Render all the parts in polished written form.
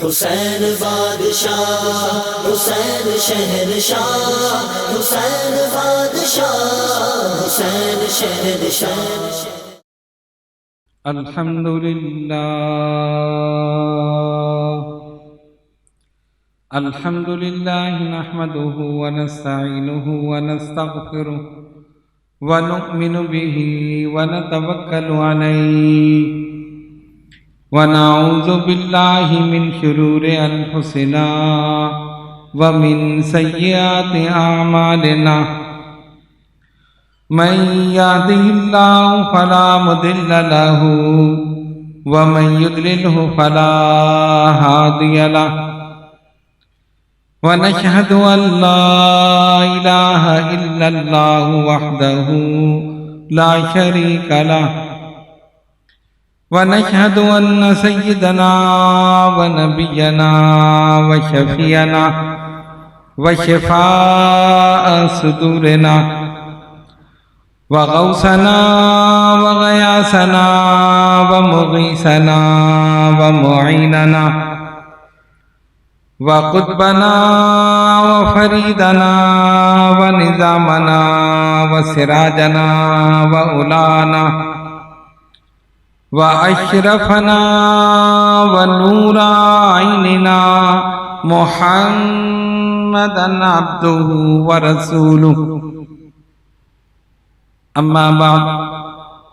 حسین بادشاہ، حسین شہنشاہ، حسین بادشاہ، حسین شہنشاہ۔ الحمدللہ نحمده ونستعینه ونستغفره ونؤمن به ونتوکل علیہ ونعوذ باللہ من شرور انفسنا ومن سیئات اعمالنا من يهده الله فلا مضل له ومن يضلله فلا هادي له ونشهد أن لا إله إلا الله وحده لا شريك له ونشهد أن سيدنا ونبينا وشفيعنا وشفاء صدورنا وغوثنا وغياثنا ومغيثنا ومعيننا وقطبنا وفريدنا ونظامنا وسراجنا وأولانا وأشرفنا ونور عيننا محمدا عبده ورسوله أما بعد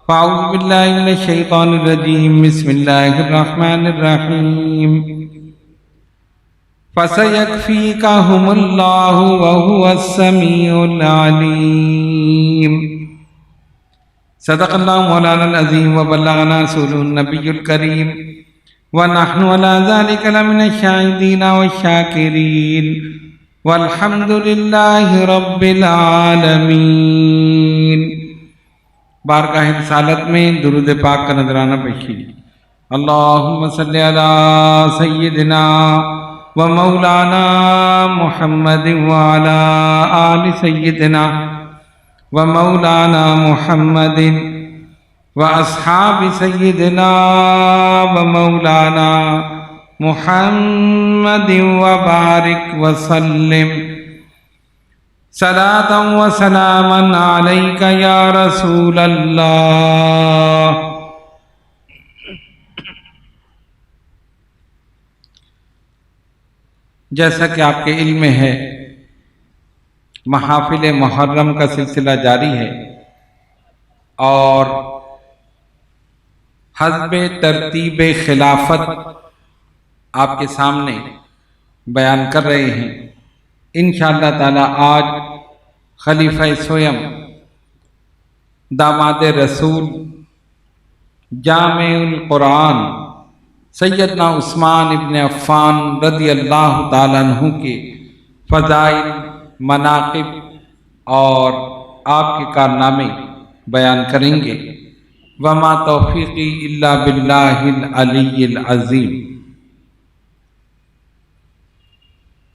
فأعوذ بالله من الشيطان الرجيم بسم الله الرحمن الرحيم فسيكفيكهم الله وهو السميع العليم صدق الله مولانا العظيم وبلغنا رسوله النبي الكريم ونحن على ذلك لمن الشاهدين والشاكرين والحمد لله رب العالمين۔ بارگاہ رسالت میں درود پاک کا نذرانہ پیشی۔ اللہم صلی علی سیدنا و مولانا محمد وعلی آل سیدنا و مولانا محمد و اصحاب سیدنا و مولانا محمد وبارک وسلم صلاۃ و سلاما علیک یا رسول اللہ۔ جیسا کہ آپ کے علم میں ہے، محافل محرم کا سلسلہ جاری ہے اور حسب ترتیب خلافت آپ کے سامنے بیان کر رہے ہیں۔ انشاءاللہ تعالی آج خلیفہ سویم داماد رسول جامع القرآن سیدنا عثمان ابن عفان رضی اللہ تعالیٰ عنہ کے فضائل، مناقب اور آپ کے کارنامے بیان کریں گے۔ وما توفیقی الا باللہ العلی العظیم۔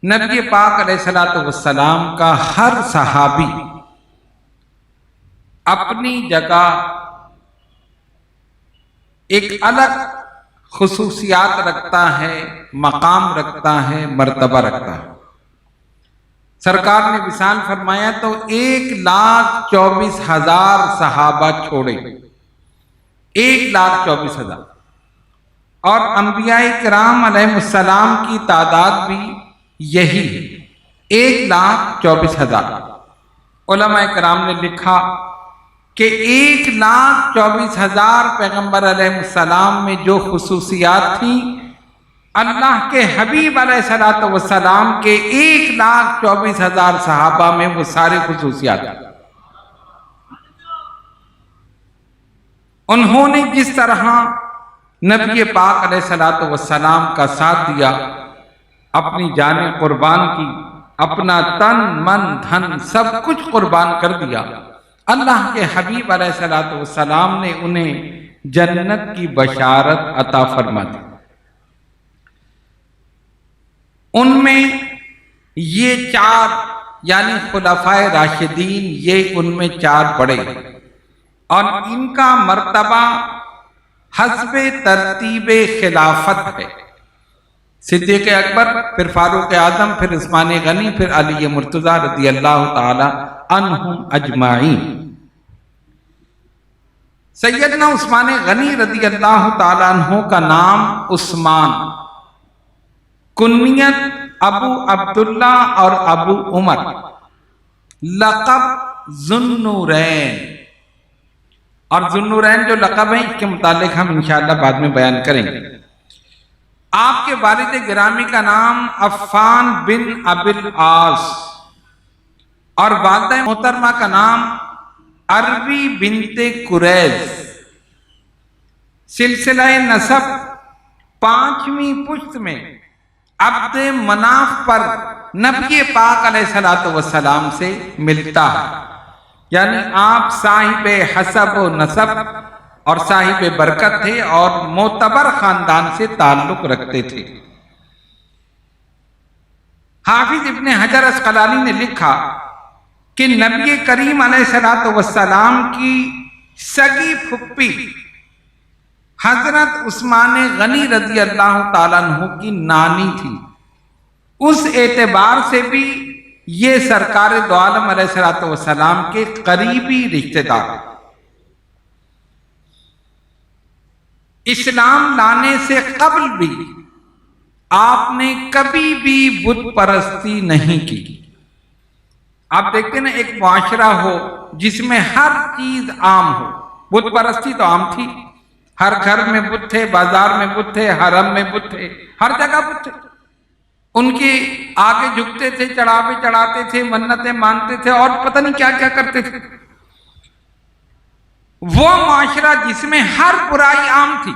نبی پاک علیہ الصلوۃ والسلام کا ہر صحابی اپنی جگہ ایک الگ خصوصیات رکھتا ہے، مقام رکھتا ہے، مرتبہ رکھتا ہے۔ سرکار نے وصال فرمایا تو 1,24,000 صحابہ چھوڑے، 1,24,000، اور انبیاء کرام علیہ السلام کی تعداد بھی یہی 1,24,000۔ علماء کرام نے لکھا کہ 1,24,000 پیغمبر علیہ السلام میں جو خصوصیات تھیں، اللہ کے حبیب علیہ الصلوۃ والسلام کے 1,24,000 صحابہ میں وہ ساری خصوصیات تھیں۔ انہوں نے جس طرح نبی پاک علیہ الصلوۃ والسلام کا ساتھ دیا، اپنی جانیں قربان کی، اپنا تن من دھن سب کچھ قربان کر دیا، اللہ کے حبیب علیہ الصلوۃ والسلام نے انہیں جنت کی بشارت عطا فرما دی۔ ان میں یہ 4 یعنی خلفائے راشدین، یہ ان میں 4 بڑے، اور ان کا مرتبہ حسب ترتیب خلافت ہے۔ صدیق اکبر، پھر فاروق اعظم، پھر عثمان غنی، پھر علی مرتضیٰ رضی اللہ تعالی عنہم اجمعین۔ سیدنا عثمان غنی رضی اللہ تعالی عنہ کا نام عثمان، کنیت ابو عبداللہ اور ابو عمر، لقب ذوالنورین۔ اور ذوالنورین جو لقب ہیں اس کے متعلق ہم انشاءاللہ بعد میں بیان کریں گے۔ آپ کے والد گرامی کا نام عفان بن ابی العاص اور والدہ محترمہ کا نام عربی بنت قریظ۔ سلسلہ نسب 5ویں پشت میں عبد مناف پر نبی پاک علیہ السلام سے ملتا ہے، یعنی آپ صاحب حسب و نسب اور صاحب برکت تھے اور معتبر خاندان سے تعلق رکھتے تھے۔ حافظ ابن حجر اسقلانی نے لکھا کہ نبی کریم علیہ السلام کی سگی پھپھی حضرت عثمان غنی رضی اللہ تعالیٰ عنہ کی نانی تھی۔ اس اعتبار سے بھی یہ سرکار دو عالم علیہ السلام کے قریبی رشتہ دار ہیں۔ اسلام لانے سے قبل بھی آپ نے کبھی بھی بت پرستی نہیں کی۔ آپ دیکھتے ہیں نا، ایک معاشرہ ہو جس میں ہر چیز عام ہو، بت پرستی تو عام تھی، ہر گھر میں بت تھے، بازار میں بت تھے، حرم میں بت تھے، ہر جگہ بت تھے، ان کے آگے جھکتے تھے، چڑھاوے چڑھاتے تھے، منتیں مانتے تھے اور پتہ نہیں کیا کیا کرتے تھے۔ وہ معاشرہ جس میں ہر برائی عام تھی،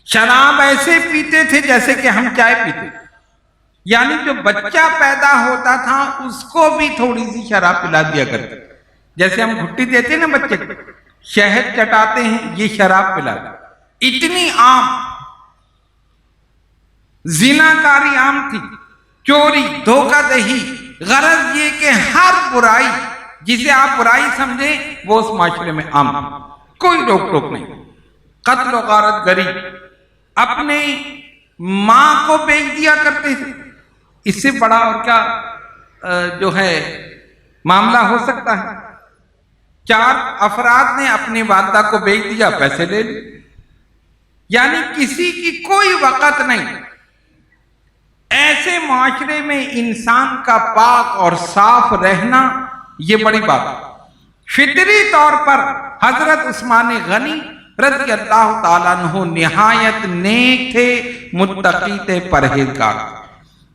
شراب ایسے پیتے تھے جیسے کہ ہم چائے پیتے، یعنی جو بچہ پیدا ہوتا تھا اس کو بھی تھوڑی سی شراب پلا دیا کرتے، جیسے ہم گھٹی دیتے ہیں نا بچے کو، شہد چٹاتے ہیں، یہ شراب پلا دیا۔ اتنی عام، زناکاری عام تھی، چوری، دھوکہ دہی، غرض یہ کہ ہر برائی جسے آپ برائی سمجھیں وہ اس معاشرے میں عام تھی، کوئی روک ٹوک نہیں۔ قتل و غارت گری، اپنے ماں کو بیچ دیا کرتے تھے، اس سے بڑا اور کیا جو ہے معاملہ ہو سکتا ہے۔ 4 افراد نے اپنی والدہ کو بیچ دیا، پیسے لے لیے، یعنی کسی کی کوئی وقت نہیں۔ ایسے معاشرے میں انسان کا پاک اور صاف رہنا یہ بڑی بات ہے۔ فطری طور پر حضرت عثمان غنی رضی اللہ تعالیٰ عنہ نہایت نیک تھے، متقی تھے، پرہیزگار۔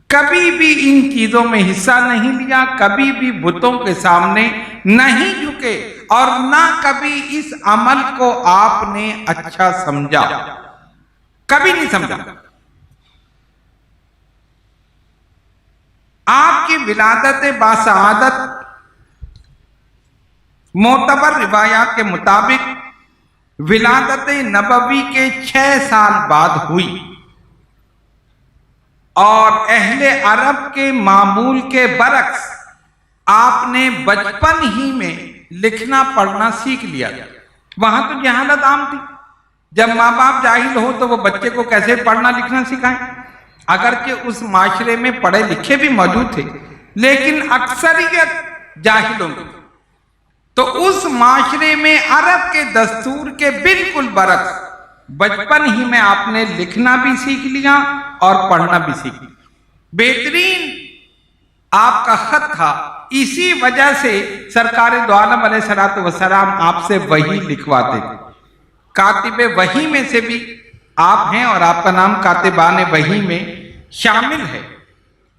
کبھی بھی ان چیزوں میں حصہ نہیں لیا، کبھی بھی بتوں کے سامنے نہیں جھکے اور نہ کبھی اس عمل کو آپ نے اچھا سمجھا، کبھی نہیں سمجھا۔ آپ کی ولادت باسعادت معتبر روایات کے مطابق ولادت نبوی کے 6 سال بعد ہوئی، اور اہل عرب کے معمول کے برعکس آپ نے بچپن ہی میں لکھنا پڑھنا سیکھ لیا۔ وہاں تو جہالت عام تھی، جب ماں باپ جاہل ہو تو وہ بچے کو کیسے پڑھنا لکھنا سکھائیں؟ اگرچہ اس معاشرے میں پڑھے لکھے بھی موجود تھے لیکن اکثریت جاہلوں کی، تو اس معاشرے میں عرب کے دستور کے بالکل برعکس بچپن ہی میں آپ نے لکھنا بھی سیکھ لیا اور پڑھنا بھی سیکھ لیا۔ بہترین آپ کا خط تھا، اسی وجہ سے سرکار دو عالم علیہ السلام آپ سے وحی لکھواتے تھے۔ کاتب وحی میں سے بھی آپ ہیں اور آپ کا نام کاتبان وحی میں شامل ہے۔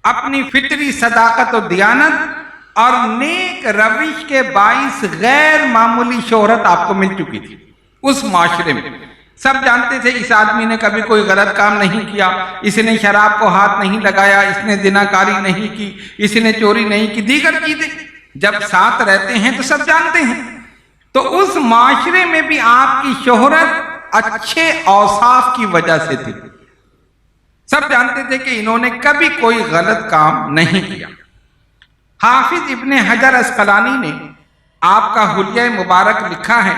اپنی فطری صداقت و دیانت اور نیک روش کے باعث غیر معمولی شہرت آپ کو مل چکی تھی اس معاشرے میں۔ سب جانتے تھے اس آدمی نے کبھی کوئی غلط کام نہیں کیا، اس نے شراب کو ہاتھ نہیں لگایا، اس نے زناکاری نہیں کی، اس نے چوری نہیں کی، دیگر چیزیں جب ساتھ رہتے ہیں تو سب جانتے ہیں۔ تو اس معاشرے میں بھی آپ کی شہرت اچھے اوصاف کی وجہ سے تھی، سب جانتے تھے کہ انہوں نے کبھی کوئی غلط کام نہیں کیا۔ حافظ ابن حجر اسقلانی نے آپ کا حلیہ مبارک لکھا ہے،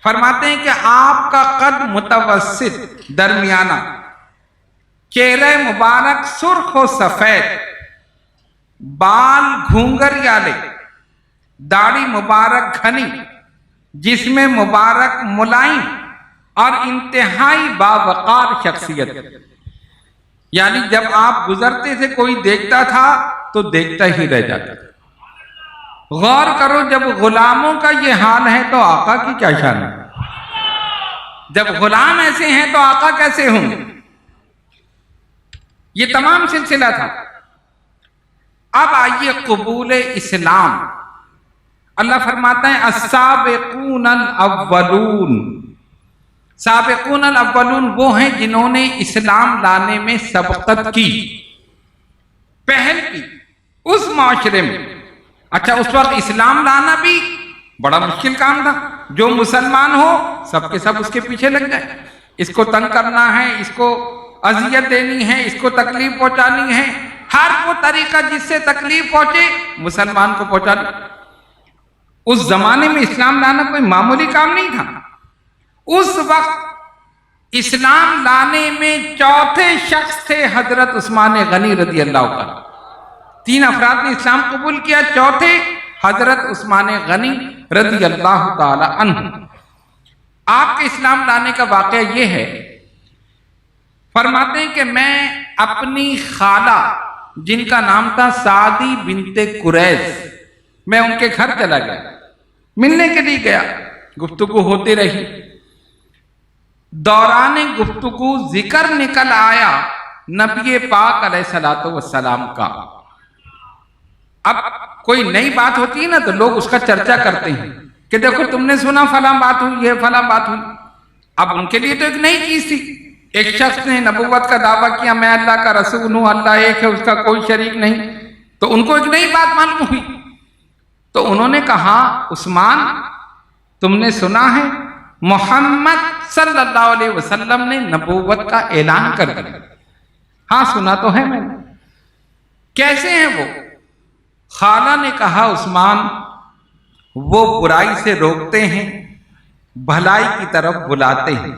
فرماتے ہیں کہ آپ کا قد متوسط درمیانہ، چہرہ مبارک سرخ و سفید، بال گھونگریالے، داڑھی مبارک گھنی، جسم مبارک ملائم اور انتہائی باوقار شخصیت. یعنی جب آپ گزرتے تھے کوئی دیکھتا تھا تو دیکھتا ہی رہ جاتا تھا. غور کرو، جب غلاموں کا یہ حال ہے تو آقا کی کیا شان ہے؟ جب غلام ایسے ہیں تو آقا کیسے ہوں گے؟ یہ تمام سلسلہ تھا. اب آئیے قبول اسلام. اللہ فرماتا ہے السابقون الاولون. سابقون الاولون وہ ہیں جنہوں نے اسلام لانے میں سبقت کی، پہل کی اس معاشرے میں. اچھا، اس وقت اسلام لانا بھی بڑا مشکل کام تھا. جو مسلمان ہو سب کے سب اس کے پیچھے لگ جائے. اس کو تنگ کرنا ہے، اس کو اذیت دینی ہے، اس کو تکلیف پہنچانی ہے. ہر وہ طریقہ جس سے تکلیف پہنچے مسلمان کو پہنچانا. اس زمانے میں اسلام لانا کوئی معمولی کام نہیں تھا. اس وقت اسلام لانے میں چوتھے شخص تھے حضرت عثمان غنی رضی اللہ عنہ. 3 افراد نے اسلام قبول کیا، چوتھے حضرت عثمان غنی رضی اللہ تعالی عنہ. آپ کے اسلام لانے کا واقعہ یہ ہے، فرماتے ہیں کہ میں اپنی خالہ جن کا نام تھا سعدی بنت قریظ، میں ان کے گھر چلا گیا، ملنے کے لیے گیا. گفتگو ہوتی رہی. دوران گفتگو ذکر نکل آیا نبی پاک علیہ الصلوۃ والسلام کا. اب کوئی نئی بات ہوتی ہے نا تو لوگ اس کا چرچا کرتے ہیں کہ دیکھو تم نے سنا فلاں بات ہوئی، یہ فلاں بات ہوئی. اب ان کے لیے تو ایک نئی چیز تھی. ایک شخص نے نبوت کا دعویٰ کیا، میں اللہ کا رسول ہوں، اللہ ایک ہے، اس کا کوئی شریک نہیں. تو ان کو ایک نئی بات معلوم ہوئی. تو انہوں نے کہا عثمان تم نے سنا ہے محمد صلی اللہ علیہ وسلم نے نبوت کا اعلان کر دیا؟ ہاں سنا تو ہے میں نے. کیسے ہیں وہ؟ خالہ نے کہا عثمان وہ برائی سے روکتے ہیں، بھلائی کی طرف بلاتے ہیں.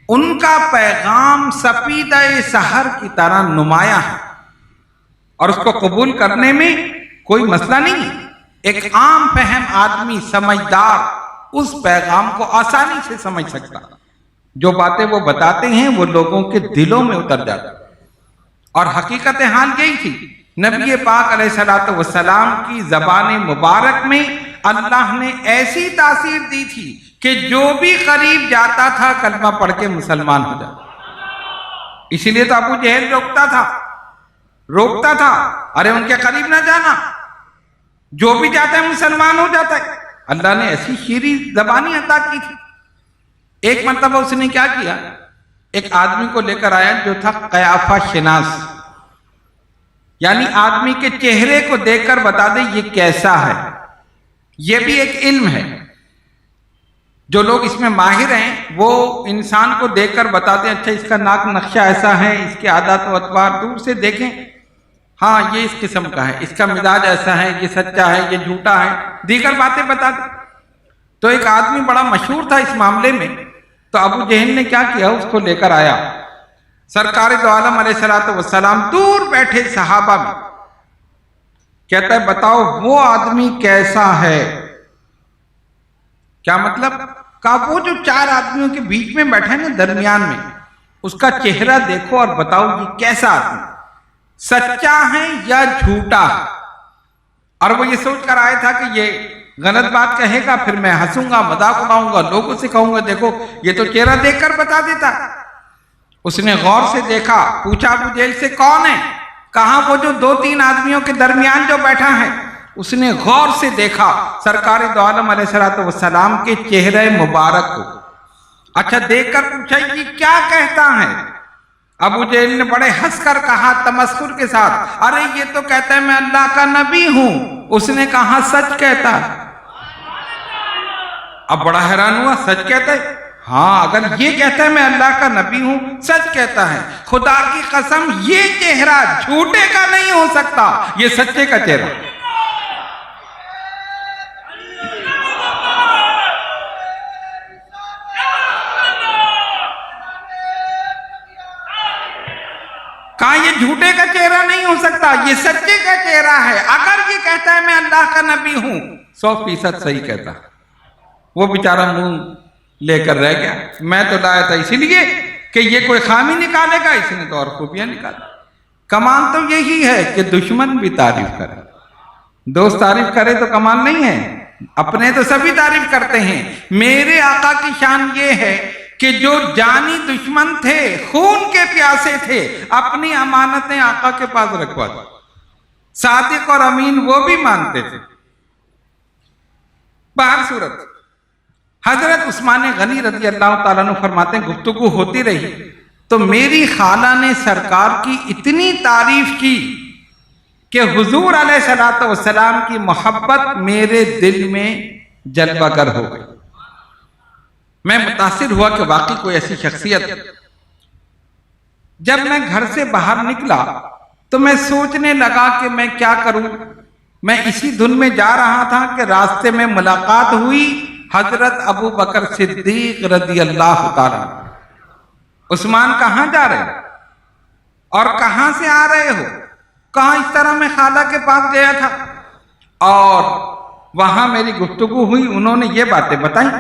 ان کا پیغام سپیدہ سحر کی طرح نمایاں ہے اور اس کو قبول کرنے میں کوئی مسئلہ نہیں ہے. ایک عام فہم آدمی سمجھدار اس پیغام کو آسانی سے سمجھ سکتا. جو باتیں وہ بتاتے ہیں وہ لوگوں کے دلوں میں اتر جاتا. اور حقیقت حال یہی تھی. نبی پاک علیہ الصلوۃ والسلام کی زبان مبارک میں اللہ نے ایسی تاثیر دی تھی کہ جو بھی قریب جاتا تھا کلمہ پڑھ کے مسلمان ہو جاتا. اسی لیے تو ابو جہل روکتا تھا ارے ان کے قریب نہ جانا، جو بھی جاتا ہے مسلمان ہو جاتا ہے. اللہ نے ایسی شیریں زبانی عطا کی تھی. ایک مرتبہ اس نے کیا کیا، ایک آدمی کو لے کر آیا جو تھا قیافہ شناس، یعنی آدمی کے چہرے کو دیکھ کر بتا دے یہ کیسا ہے. یہ بھی ایک علم ہے. جو لوگ اس میں ماہر ہیں وہ انسان کو دیکھ کر بتاتے ہیں اچھا اس کا ناک نقشہ ایسا ہے، اس کے عادات و اطوار دور سے دیکھیں ہاں یہ اس قسم کا ہے، اس کا مزاج ایسا ہے، یہ سچا ہے، یہ جھوٹا ہے، دیگر باتیں بتاتے. تو ایک آدمی بڑا مشہور تھا اس معاملے میں. تو ابو جہل نے کیا کیا، اس کو لے کر آیا سرکار دو عالم علیہ الصلوۃ والسلام دور بیٹھے صحابہ میں. کہتا ہے بتاؤ وہ آدمی کیسا ہے. کیا مطلب؟ کہا وہ جو 4 آدمیوں کے بیچ میں بیٹھا ہے نا درمیان میں، اس کا چہرہ دیکھو اور بتاؤ یہ کیسا آدمی، سچا ہے یا جھوٹا ہے. اور وہ یہ سوچ کر آیا تھا کہ یہ غلط بات کہے گا پھر میں ہنسوں گا، مذاق اڑاؤں گا، لوگوں سے کہوں گا دیکھو یہ تو چہرہ دیکھ کر بتا دیتا. اس نے غور سے دیکھا، پوچھا ابو جہل سے کون ہے؟ کہا وہ جو 2-3 آدمیوں کے درمیان جو بیٹھا ہے. اس نے غور سے دیکھا سرکار دو عالم علیہ الصلوۃ والسلام کے چہرے مبارک کو. اچھا دیکھ کر پوچھا یہ کیا کہتا ہے؟ ابو جہل نے بڑے ہنس کر کہا تمسخر کے ساتھ ارے یہ تو کہتا ہے میں اللہ کا نبی ہوں. اس نے کہا سچ کہتا ہے؟ اب بڑا حیران ہوا، سچ کہتا ہے؟ ہاں اگر یہ کہتا ہے میں اللہ کا نبی ہوں، سچ کہتا ہے، خدا کی قسم یہ چہرہ جھوٹے کا نہیں ہو سکتا، یہ سچے کا چہرہ. کہا یہ جھوٹے کا چہرہ نہیں ہو سکتا، یہ سچے کا چہرہ ہے، اگر یہ کہتا ہے میں اللہ کا نبی ہوں 100% صحیح کہتا۔ وہ بیچارہ منہ لے کر رہ گیا، میں تو لایا تھا اسی لیے کہ یہ کوئی خامی نکالے گا، اس نے تو اور خوبیاں نکالی۔ کمال تو یہی ہے کہ دشمن بھی تعریف کرے، دوست تعریف کرے تو کمال نہیں ہے، اپنے تو سبھی تعریف کرتے ہیں۔ میرے آقا کی شان یہ ہے کہ جو جانی دشمن تھے، خون کے پیاسے تھے، اپنی امانتیں آقا کے پاس رکھوا دی، صادق اور امین وہ بھی مانتے تھے۔ بہر صورت حضرت عثمان غنی رضی اللہ تعالیٰ عنہ فرماتے ہیں گفتگو ہوتی رہی تو میری خالہ نے سرکار کی اتنی تعریف کی کہ حضور علیہ السلام کی محبت میرے دل میں جلوہ گر ہو گئی۔ میں متاثر ہوا کہ واقعی کوئی ایسی شخصیت۔ جب میں گھر سے باہر نکلا تو میں سوچنے لگا کہ میں کیا کروں۔ میں اسی دھن میں جا رہا تھا کہ راستے میں ملاقات ہوئی حضرت ابو بکر صدیق رضی اللہ تعالیٰ۔ عثمان کہاں جا رہے اور کہاں سے آ رہے ہو؟ کہاں اس طرح میں خالہ کے پاس گیا تھا اور وہاں میری گفتگو ہوئی، انہوں نے یہ باتیں بتائیں۔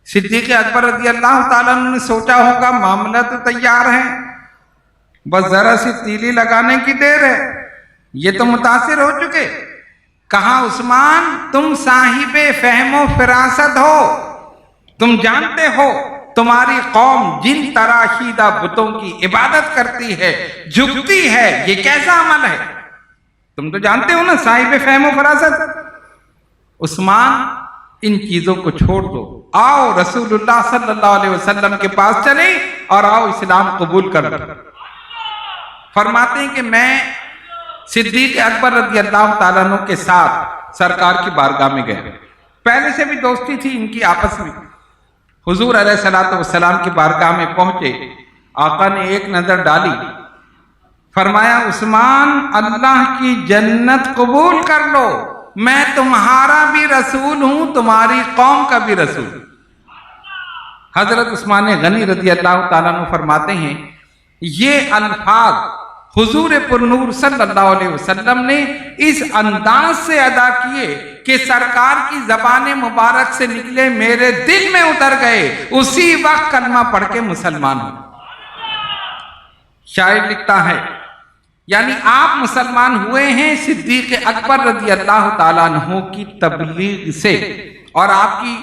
صدیق اکبر رضی اللہ تعالیٰ نے سوچا ہوگا معاملہ تو تیار ہے، بس ذرا سی تیلی لگانے کی دیر ہے، یہ تو متاثر ہو چکے۔ کہا عثمان تم صاحب فہم و فراست ہو، تم جانتے ہو تمہاری قوم جن تراشیدہ بتوں کی عبادت کرتی ہے، جھکتی ہے، یہ کیسا عمل ہے؟ تم تو جانتے ہو نا صاحب فہم و فراست۔ عثمان ان چیزوں کو چھوڑ دو، آؤ رسول اللہ صلی اللہ علیہ وسلم کے پاس چلیں اور آؤ اسلام قبول کر لو۔ فرماتے ہیں کہ میں صدیق اکبر رضی اللہ تعالیٰ عنہ کے ساتھ سرکار کی بارگاہ میں گیا۔ پہلے سے بھی دوستی تھی ان کی آپس میں۔ حضور علیہ السلام کی بارگاہ میں پہنچے، آقا نے ایک نظر ڈالی، فرمایا عثمان اللہ کی جنت قبول کر لو، میں تمہارا بھی رسول ہوں، تمہاری قوم کا بھی رسول۔ حضرت عثمان غنی رضی اللہ تعالیٰ عنہ فرماتے ہیں یہ الفاظ حضور پر نور صلی اللہ علیہ وسلم نے اس انداز سے ادا کیے کہ سرکار کی زبان مبارک سے نکلے میرے دل میں اتر گئے، اسی وقت کلمہ پڑھ کے مسلمان ہوں۔ شاعر لکھتا ہے یعنی آپ مسلمان ہوئے ہیں صدیق اکبر رضی اللہ تعالیٰ عنہ کی تبلیغ سے، اور آپ کی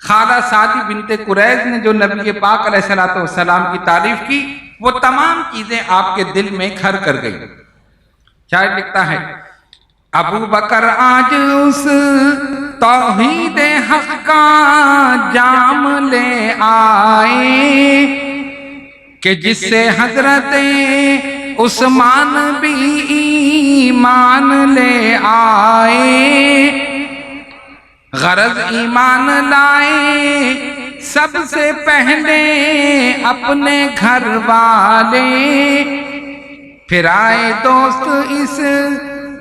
خالہ سعدی بنت قریظ نے جو نبی پاک علیہ السلام کی تعریف کی، وہ تمام چیزیں آپ کے دل میں گھر کر گئی۔ شاعر لکھتا ہے ابو بکر آج اس توحید حق کا جام لے آئے کہ جس سے حضرت عثمان بھی ایمان لے آئے، غرض ایمان لائے سب سے پہلے اپنے گھر والے، پھر آئے دوست اس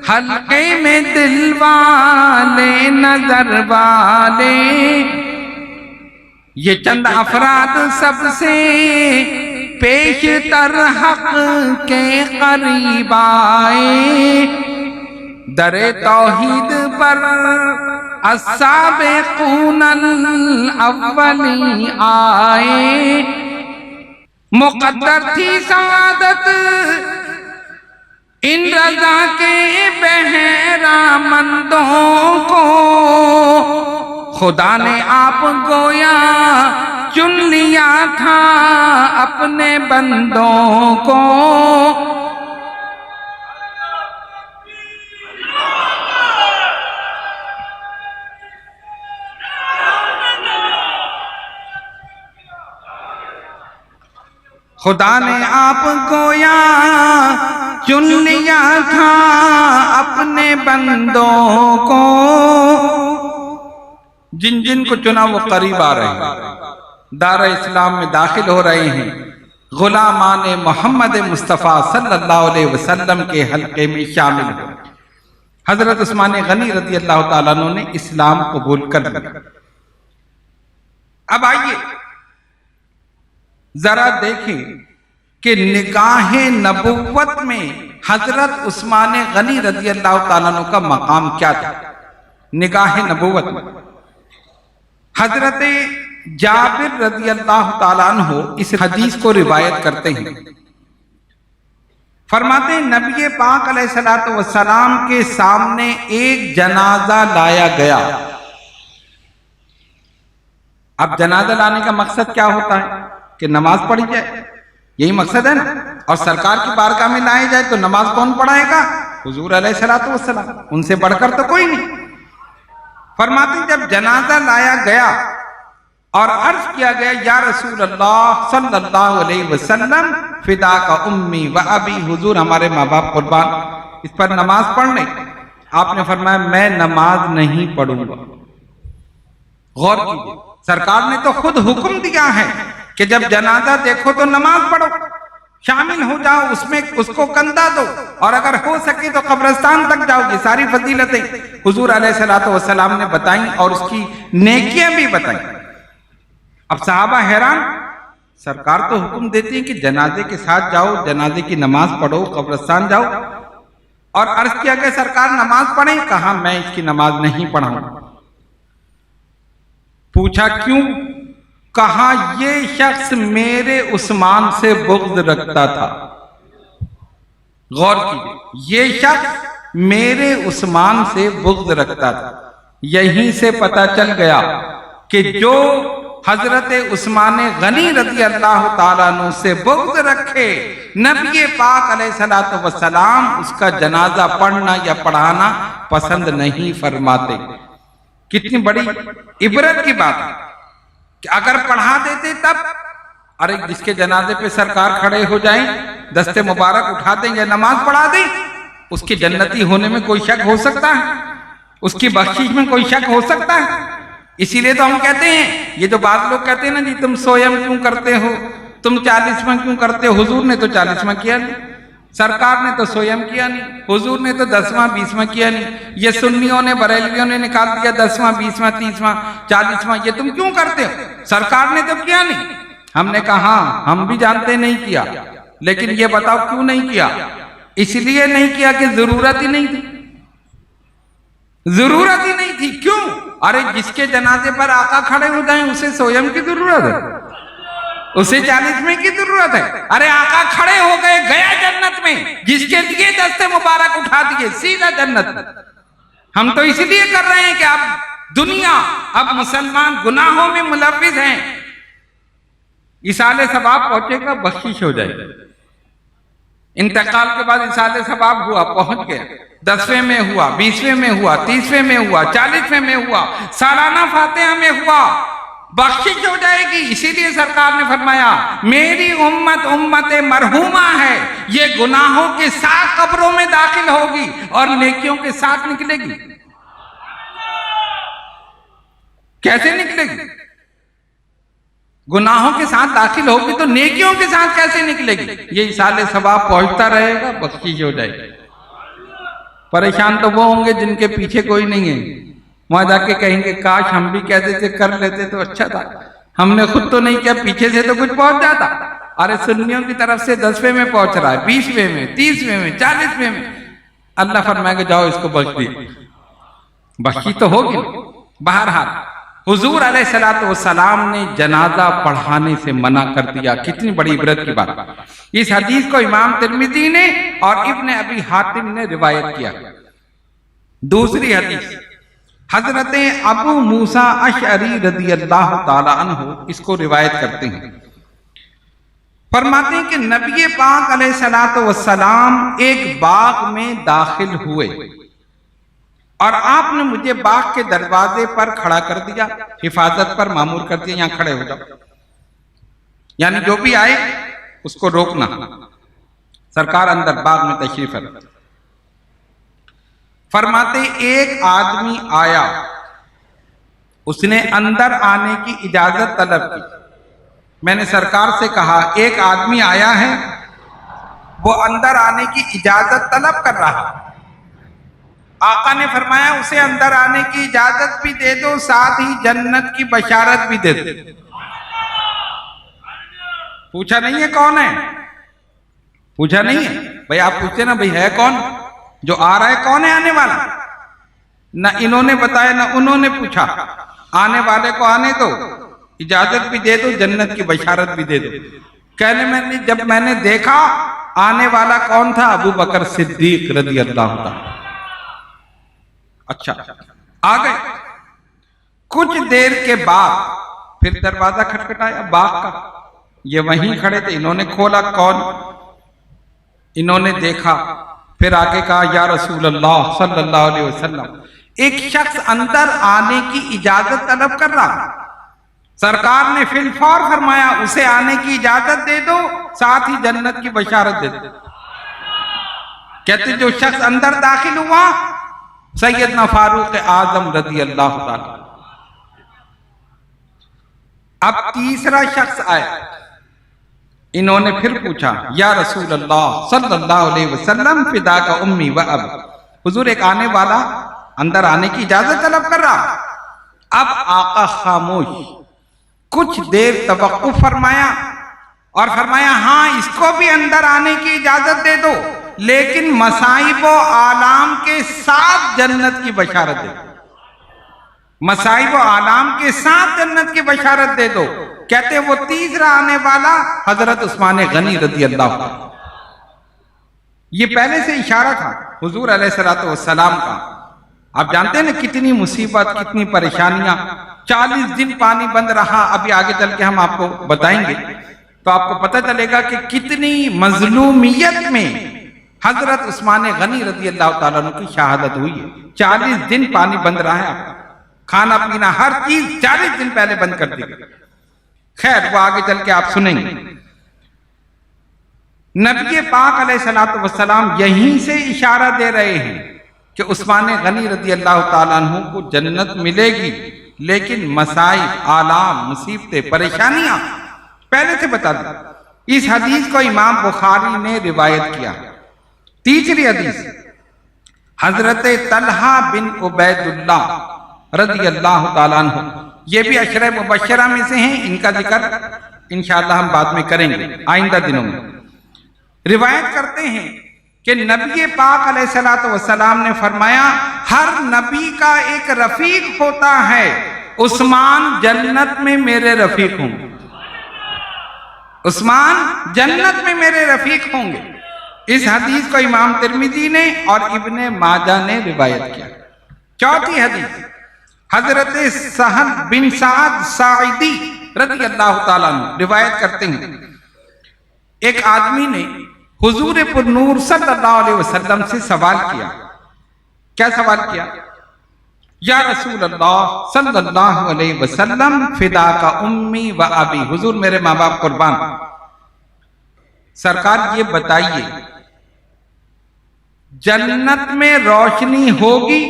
حلقے میں دل والے نظر والے، یہ چند افراد سب سے پیش تر حق کے قریب آئے، در توحید پر السابقون الاولی آئے، مقدر تھی سعادت ان رضا کے بہرا مندوں کو، خدا نے آپ گویا چن لیا تھا اپنے بندوں کو، خدا نے آپ گویا چن لیا تھا اپنے بندوں کو، جن جن کو چنا وہ قریب آ رہے ہیں، دار اسلام میں داخل ہو رہے ہیں، غلامان محمد مصطفیٰ صلی اللہ علیہ وسلم کے حلقے میں شامل ہو۔ حضرت عثمان غنی رضی اللہ تعالیٰ عنہ نے اسلام قبول کر لیا۔ اب آئیے ذرا دیکھیں کہ نگاہ نبوت میں حضرت عثمان غنی رضی اللہ تعالیٰ عنہ کا مقام کیا تھا؟ نگاہ نبوت میں حضرت جابر رضی اللہ تعالیٰ عنہ اس حدیث کو روایت کرتے ہیں، فرماتے ہیں نبی پاک علیہ السلام کے سامنے ایک جنازہ لایا گیا۔ اب جنازہ لانے کا مقصد کیا ہوتا ہے؟ کہ نماز پڑھی جائے، یہی مقصد ہے نا، اور سرکار کی بارگاہ میں لائے جائے تو نماز کون پڑھائے گا؟ حضور علیہ السلام، ان سے بڑھ کر تو کوئی نہیں۔ فرماتے ہیں جب جنازہ لایا گیا اور عرض کیا گیا یا رسول اللہ صلی اللہ علیہ وسلم فدا کا امی و ابی، حضور ہمارے ماں باپ قربان، اس پر نماز پڑھ لیں۔ آپ نے فرمایا میں نماز نہیں پڑھوں گا۔ غور کیجیے، سرکار نے تو خود حکم دیا ہے کہ جب جنازہ دیکھو تو نماز پڑھو، شامل ہو جاؤ اس میں، اس کو کندھا دو، اور اگر ہو سکے تو قبرستان تک جاؤ۔ یہ ساری فضیلتیں حضور علیہ السلام نے بتائیں اور اس کی نیکیاں بھی بتائیں۔ اب صحابہ حیران، سرکار تو حکم دیتی ہے کہ جنازے کے ساتھ جاؤ، جنازے کی نماز پڑھو، قبرستان جاؤ، اور عرض کیا کہ سرکار نماز پڑھیں، کہا میں اس کی نماز نہیں پڑھاؤں۔ پوچھا کیوں؟ کہا یہ شخص میرے عثمان سے بغض رکھتا تھا۔ غور کیجیے، یہ شخص میرے عثمان سے بغض رکھتا تھا۔ یہیں سے پتہ چل گیا کہ جو حضرت عثمان غنی رضی اللہ تعالیٰ عنہ سے بغض رکھے، نبی پاک علیہ السلام اس کا جنازہ پڑھنا یا پڑھانا پسند نہیں فرماتے۔ کتنی بڑی عبرت کی بات ہے کہ اگر پڑھا دیتے تب، ارے جس کے جنازے پہ سرکار کھڑے ہو جائیں، دست مبارک اٹھا دیں یا نماز پڑھا دیں، اس کے جنتی ہونے میں کوئی شک ہو سکتا ہے؟ اس کی بخشش میں کوئی شک ہو سکتا ہے؟ اسی لیے تو ہم کہتے ہیں، یہ جو بعض لوگ کہتے ہیں نا جی تم سویم کیوں کرتے ہو، تم 40واں کیوں کرتے ہو؟ حضور نے تو 40واں کیا نہیں، سرکار نے تو سویم کیا نہیں، حضور نے تو 10واں 20واں کیا نہیں۔ یہ سنیوں نے بریلویوں نے نکال دیا 10واں 20واں 30واں 40واں، یہ تم کیوں کرتے ہو؟ سرکار نے تو کیا نہیں۔ ہم نے کہا ہم بھی جانتے نہیں کیا، لیکن یہ بتاؤ کیوں نہیں کیا؟ اس لیے نہیں کیا کہ ضرورت ہی نہیں تھی، ضرورت ہی نہیں تھی۔ کیوں؟ ارے جس کے جنازے پر آقا کھڑے ہو جائیں اسے سویم کی ضرورت ہے، اسے 40ویں کی ضرورت ہے؟ ارے آقا کھڑے ہو گئے، گیا جنت میں، جس کے لیے دست مبارک اٹھا دیے سیدھا جنت میں۔ ہم تو اس لیے کر رہے ہیں کہ اب دنیا، اب مسلمان گناہوں میں ملوث ہیں، ایصال ثواب پہنچے گا، بخشش ہو جائے گی۔ انتقال کے بعد ایصال ثواب ہوا، پہنچ گیا، 10ویں میں ہوا، 20ویں میں ہوا، 30ویں میں ہوا، 40ویں میں ہوا، سالانہ فاتحہ میں ہوا، بخشش ہو جائے گی۔ اسی لیے سرکار نے فرمایا میری امت امت مرحومہ ہے، یہ گناہوں کے ساتھ قبروں میں داخل ہوگی اور نیکیوں کے ساتھ نکلے گی۔ کیسے نکلے گی؟ گناہوں کے ساتھ داخل ہوگی تو نیکیوں کے ساتھ کیسے نکلے گی؟ یہ ایصال ثواب پہنچتا رہے گا، بخشش ہو جائے گی۔ پریشان تو وہ ہوں گے جن کے پیچھے کوئی نہیں ہے، وہاں جا کے کہیں گے کاش ہم بھی کہتے تھے، کر لیتے تو اچھا تھا، ہم نے خود تو نہیں کیا، پیچھے سے تو کچھ پہنچ جاتا۔ ارے سنیوں کی طرف سے 10ویں میں پہنچ رہا ہے، 20ویں میں، 30ویں میں، 40ویں میں، اللہ فرمائے گا جاؤ اس کو بخش دی، بخشی تو ہوگی۔ بہرحال حضور علیہ السلام نے جنازہ پڑھانے سے منع کر دیا۔ کتنی بڑی عبرت کی بات۔ اس حدیث کو امام ترمذی نے اور ابن ابی حاتم نے روایت کیا۔ دوسری حدیث حضرت ابو موسیٰ اشعری رضی اللہ تعالی عنہ اس کو روایت کرتے ہیں، فرماتے ہیں کہ نبی پاک علیہ السلام ایک باغ میں داخل ہوئے اور آپ نے مجھے باغ کے دروازے پر کھڑا کر دیا، حفاظت پر مامور کر دیا، یہاں کھڑے ہو جاؤ، یعنی جو بھی آئے اس کو روکنا۔ سرکار اندر باغ میں تشریف ہے، فرماتے ایک آدمی آیا، اس نے اندر آنے کی اجازت طلب کی۔ میں نے سرکار سے کہا ایک آدمی آیا ہے، وہ اندر آنے کی اجازت طلب کر رہا۔ آقا نے فرمایا اسے اندر آنے کی اجازت بھی دے دو، ساتھ ہی جنت کی بشارت بھی دے دو۔ پوچھا نہیں ہے کون ہے؟ پوچھا نہیں ہے بھائی، آپ پوچھتے نا بھائی ہے کون جو آ رہا ہے، کون ہے آنے والا؟ نہ انہوں نے بتایا نہ انہوں نے پوچھا، آنے والے کو آنے دو، اجازت بھی دے دو، جنت کی بشارت بھی دے دو۔ کہنے میں جب میں نے دیکھا آنے والا کون تھا، ابو بکر صدیق رضی اللہ تعالی۔ اچھا آ گئے، کچھ دیر کے بعد پھر دروازہ کھٹکھٹایا باغ کا، یہ وہیں کھڑے تھے، انہوں نے کھولا، کون؟ انہوں نے دیکھا، پھر آگے کہا یا رسول اللہ صلی اللہ علیہ وسلم، ایک شخص اندر آنے کی اجازت طلب کر رہا، سرکار نے فی الفور فرمایا اسے آنے کی اجازت دے دو، ساتھ ہی جنت کی بشارت دے دو۔ کہتے جو شخص اندر داخل ہوا سیدنا فاروق اعظم رضی اللہ تعالی۔ اب تیسرا شخص آیا، انہوں نے پھر پوچھا یا رسول اللہ صلی اللہ علیہ وسلم فداک امی و ابی، حضور ایک آنے والا اندر آنے کی اجازت طلب کر رہا۔ اب آقا خاموش، کچھ دیر توقف فرمایا اور فرمایا ہاں اس کو بھی اندر آنے کی اجازت دے دو، لیکن مصائب و آلام کے ساتھ جنت کی بشارت دے دو، مصائب و آلام کے ساتھ جنت کی بشارت دے دو۔ کہتے وہ تیسرا آنے والا حضرت عثمان غنی رضی اللہ عنہ۔ یہ پہلے سے اشارہ تھا حضور علیہ السلام کا۔ آپ جانتے ہیں نا کتنی مصیبت، کتنی پریشانیاں، 40 دن پانی بند رہا، ابھی آگے چل کے ہم آپ کو بتائیں گے تو آپ کو پتہ چلے گا کہ کتنی مظلومیت میں حضرت عثمان غنی رضی اللہ تعالیٰ عنہ کی شہادت ہوئی ہے۔ 40 دن پانی بند رہا ہے، آپ کا کھانا پینا ہر چیز 40 دن پہلے بند کر دی گئی۔ خیر وہ آگے چل کے آپ سنیں گے۔ نبی پاک علیہ السلام یہیں سے اشارہ دے رہے ہیں کہ عثمان غنی رضی اللہ تعالیٰ عنہ کو جنت ملے گی، لیکن مصائب، آلام، مصیبتیں، پریشانیاں پہلے سے بتا دیں۔ اس حدیث کو امام بخاری نے روایت کیا۔ تیسری حدیث حضرت طلحہ بن عبید اللہ رضی اللہ تعالیٰ عنہ، یہ بھی عشرہ مبشرہ میں سے ہیں، ان کا ذکر انشاءاللہ ہم بعد میں کریں گے آئندہ دنوں میں۔ روایت کرتے ہیں کہ نبی پاک علیہ السلام نے فرمایا ہر نبی کا ایک رفیق ہوتا ہے، عثمان جنت میں میرے رفیق ہوں گے، عثمان جنت میں میرے رفیق ہوں گے۔ اس حدیث کو امام ترمذی نے اور ابن ماجہ نے روایت کیا۔ چوتھی حدیث حضرت سہل بن سعد ساعدی رضی اللہ تعالیٰ عنہ روایت کرتے ہیں، ایک آدمی نے حضور پر نور صلی اللہ علیہ وسلم سے سوال کیا۔ کیا سوال کیا؟ یا رسول اللہ صلی اللہ علیہ وسلم فداک امی و ابی، حضور میرے ماں باپ قربان، سرکار یہ بتائیے جنت میں روشنی ہوگی،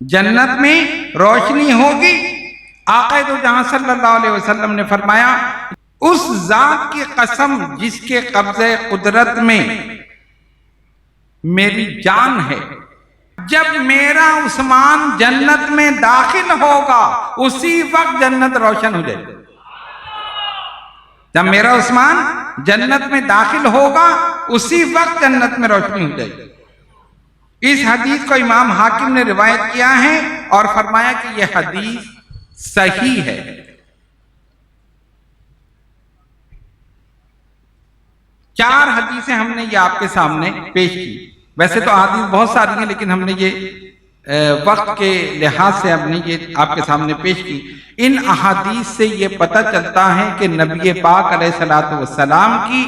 جنت میں روشنی ہوگی؟ آقا دو جہاں صلی اللہ علیہ وسلم نے فرمایا اس ذات کی قسم جس کے قبضہ قدرت میں میری جان ہے، جب میرا عثمان جنت میں داخل ہوگا اسی وقت جنت روشن ہو جائے گی۔ جب میرا عثمان جنت میں داخل ہوگا اسی وقت جنت میں روشنی ہو جائے گی۔ اس حدیث کو امام حاکم نے روایت کیا ہے اور فرمایا کہ یہ حدیث صحیح ہے۔ چار حدیثیں ہم نے یہ آپ کے سامنے پیش کی، ویسے تو حدیث بہت ساری ہیں لیکن ہم نے یہ وقت کے لحاظ سے ہم نے یہ آپ کے سامنے پیش کی۔ ان احادیث سے یہ پتہ چلتا ہے کہ نبی پاک علیہ السلام کی